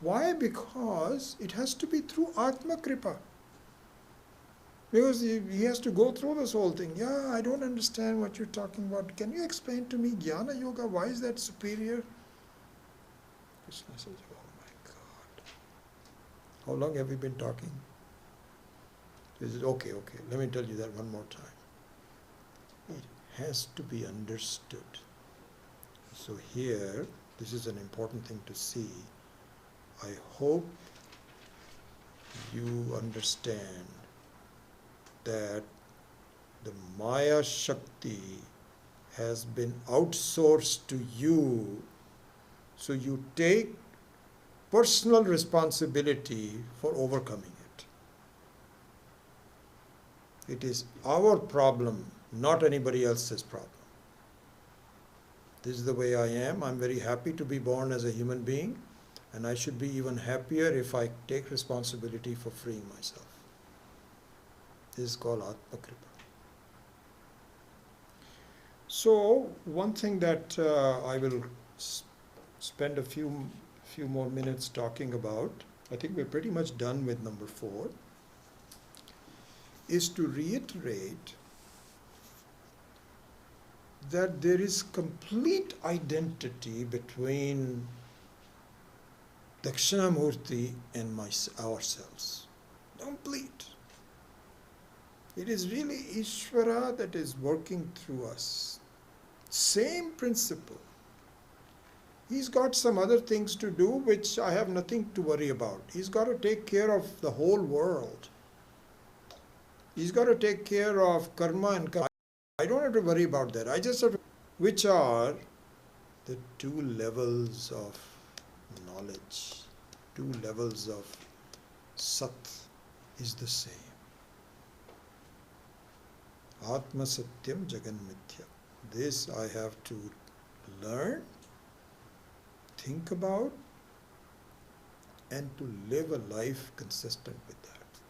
Why? Because it has to be through Atma Kripa. Because he has to go through this whole thing. "Yeah, I don't understand what you're talking about. Can you explain to me Jnana Yoga? Why is that superior?" Krishna says, "Oh my God. How long have we been talking?" He says, okay, let me tell you that one more time. It has to be understood. So here, this is an important thing to see. I hope you understand that the Maya Shakti has been outsourced to you, so you take personal responsibility for overcoming it. It is our problem, not anybody else's problem. This is the way I am. I'm very happy to be born as a human being, and I should be even happier if I take responsibility for freeing myself. This is called Atma Kripa. So, one thing that I will spend a few more minutes talking about, I think we're pretty much done with number 4, is to reiterate that there is complete identity between Dakshinamurti and ourselves. Complete. It is really Ishvara that is working through us. Same principle. He's got some other things to do which I have nothing to worry about. He's got to take care of the whole world. He's got to take care of karma and karma. I don't have to worry about that. I just have to, which are the 2 levels of knowledge, 2 levels of Sat is the same. Atma Satyam Jagan Mithya. This I have to learn, think about, and to live a life consistent with that.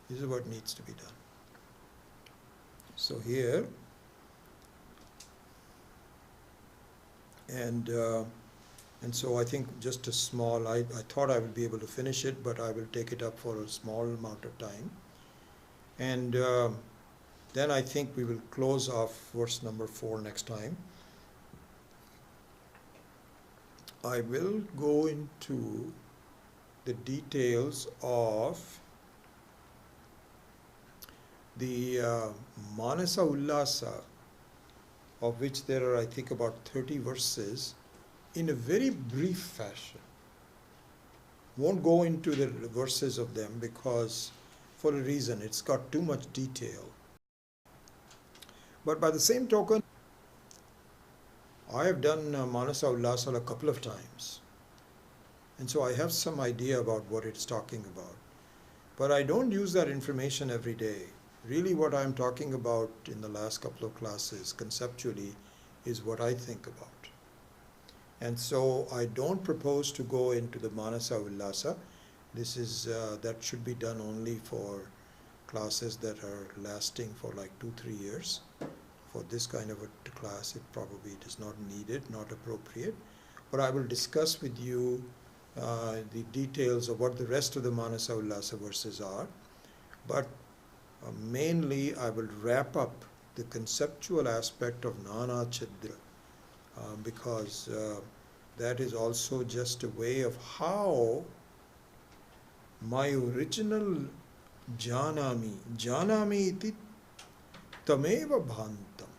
This is what needs to be done. So here, and so I think just a small, I thought I would be able to finish it, but I will take it up for a small amount of time. And then I think we will close off verse number 4 next time. I will go into the details of the Manasa Ullasa, of which there are, I think, about 30 verses, in a very brief fashion. Won't go into the verses of them because, for a reason, it's got too much detail. But by the same token, I have done Manasa Ullasa a couple of times. And so I have some idea about what it's talking about. But I don't use that information every day. Really what I'm talking about in the last couple of classes, conceptually, is what I think about. And so I don't propose to go into the Manasa Ullasa. This is, that should be done only for classes that are lasting for like 2-3 years. For this kind of a class, it probably is not needed, not appropriate. But I will discuss with you the details of what the rest of the Manasa Ullasa verses are. But mainly I will wrap up the conceptual aspect of Nana Chidra because that is also just a way of how my original Janami iti tameva bhantam.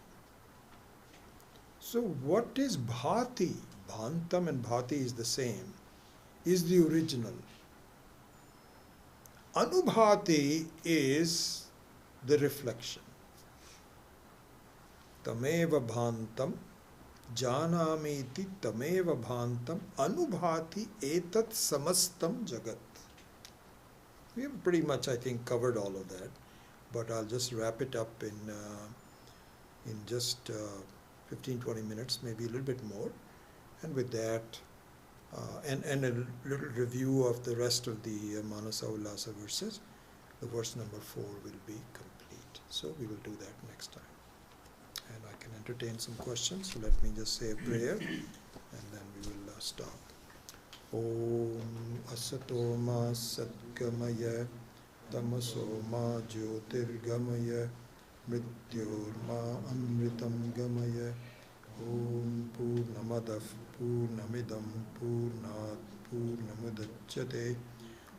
So what is bhati? Bhantam and bhati is the same, is the original. Anubhati is the reflection. Tameva bhantam, janami iti tameva bhantam, anubhati etat samastam jagat. We have pretty much, I think, covered all of that, but I'll just wrap it up in just 15-20 minutes, maybe a little bit more. And with that, and a little review of the rest of the Manasa Ullasa verses, the verse number 4 will be complete. So we will do that next time. And I can entertain some questions, so let me just say a prayer, and then we will stop. Om Asato Ma Satgamaya Tamaso Ma Jyotirgamaya Mrityor Ma Amritam Gamaya Om Purnamadav Purnamidam Purnat Purnamudachyate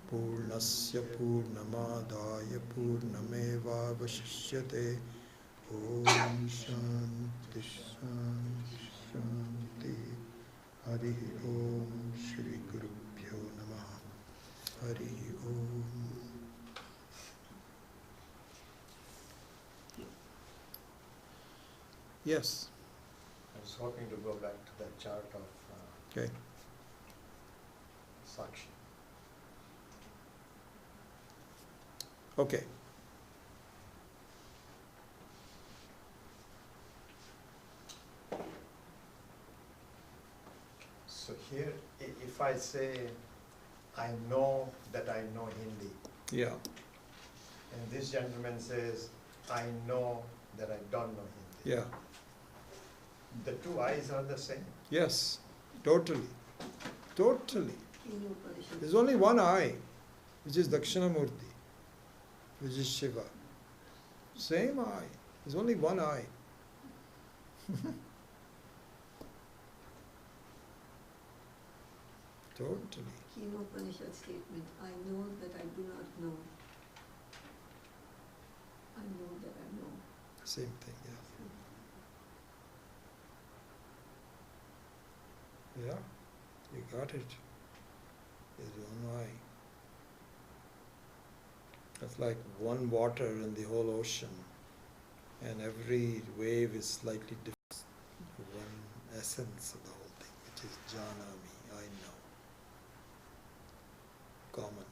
Purnasya Purnamadaya Purnameva Vashishyate Om Shanti Shanti Shanti Hari Om Shri Gurubhyo Namaha Hari Om. Yes. I was hoping to go back to that chart of Okay. Sakshi. Okay. So here, if I say, I know that I know Hindi, Yeah. and this gentleman says, I know that I don't know Hindi. Yeah. The two eyes are the same. Yes. Totally. Totally. There's only one eye, which is Dakshinamurti, which is Shiva. Same eye. There's only one eye. Totally. Upanishad statement, I know that I do not know. I know that I know. Same thing, yeah. Yeah, you got it. There's one eye. That's like one water in the whole ocean, and every wave is slightly different. One essence of the whole thing, which is Janami, I know. Common.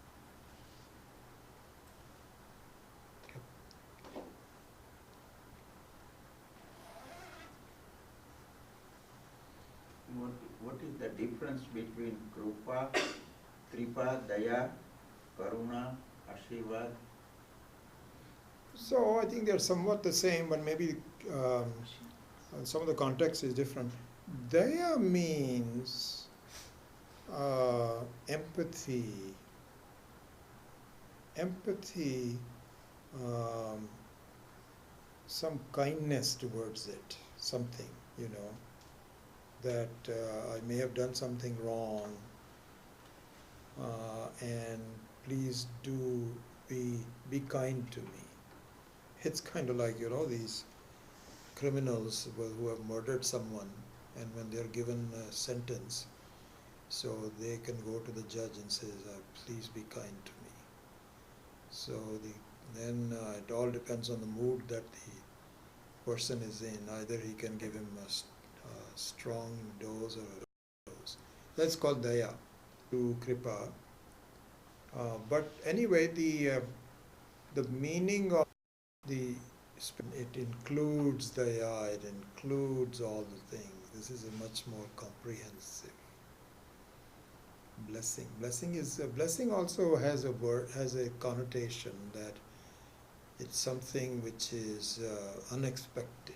What is the difference between Krupa, Kripa, Daya, Karuna, Ashirvad? So I think they're somewhat the same, but maybe some of the context is different. Daya means empathy, some kindness towards it, something, you know. that I may have done something wrong, and please do be kind to me. It's kind of like, these criminals who have murdered someone, and when they're given a sentence, so they can go to the judge and say, please be kind to me. So then it all depends on the mood that the person is in. Either he can give him a strong dose or a dose. That's called daya to kripa. But anyway, the meaning of it includes daya, it includes all the things. This is a much more comprehensive blessing. Blessing also has a connotation that it's something which is unexpected,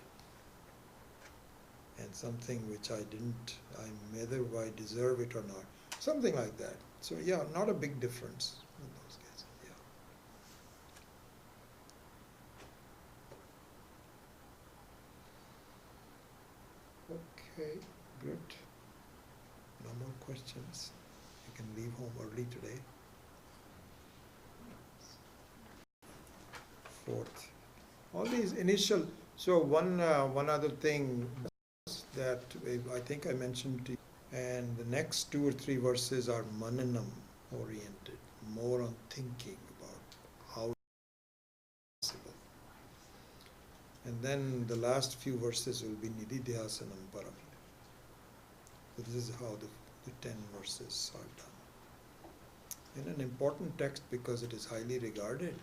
and something which whether I deserve it or not, something like that. So yeah, not a big difference in those cases. Yeah. Okay, good. No more questions. You can leave home early today. Fourth, all these initial. So one other thing that I think I mentioned to you, and the next 2 or 3 verses are mananam oriented, more on thinking about how it's possible. And then the last few verses will be nididhyasanam param. So this is how the 10 verses are done. In an important text because it is highly regarded.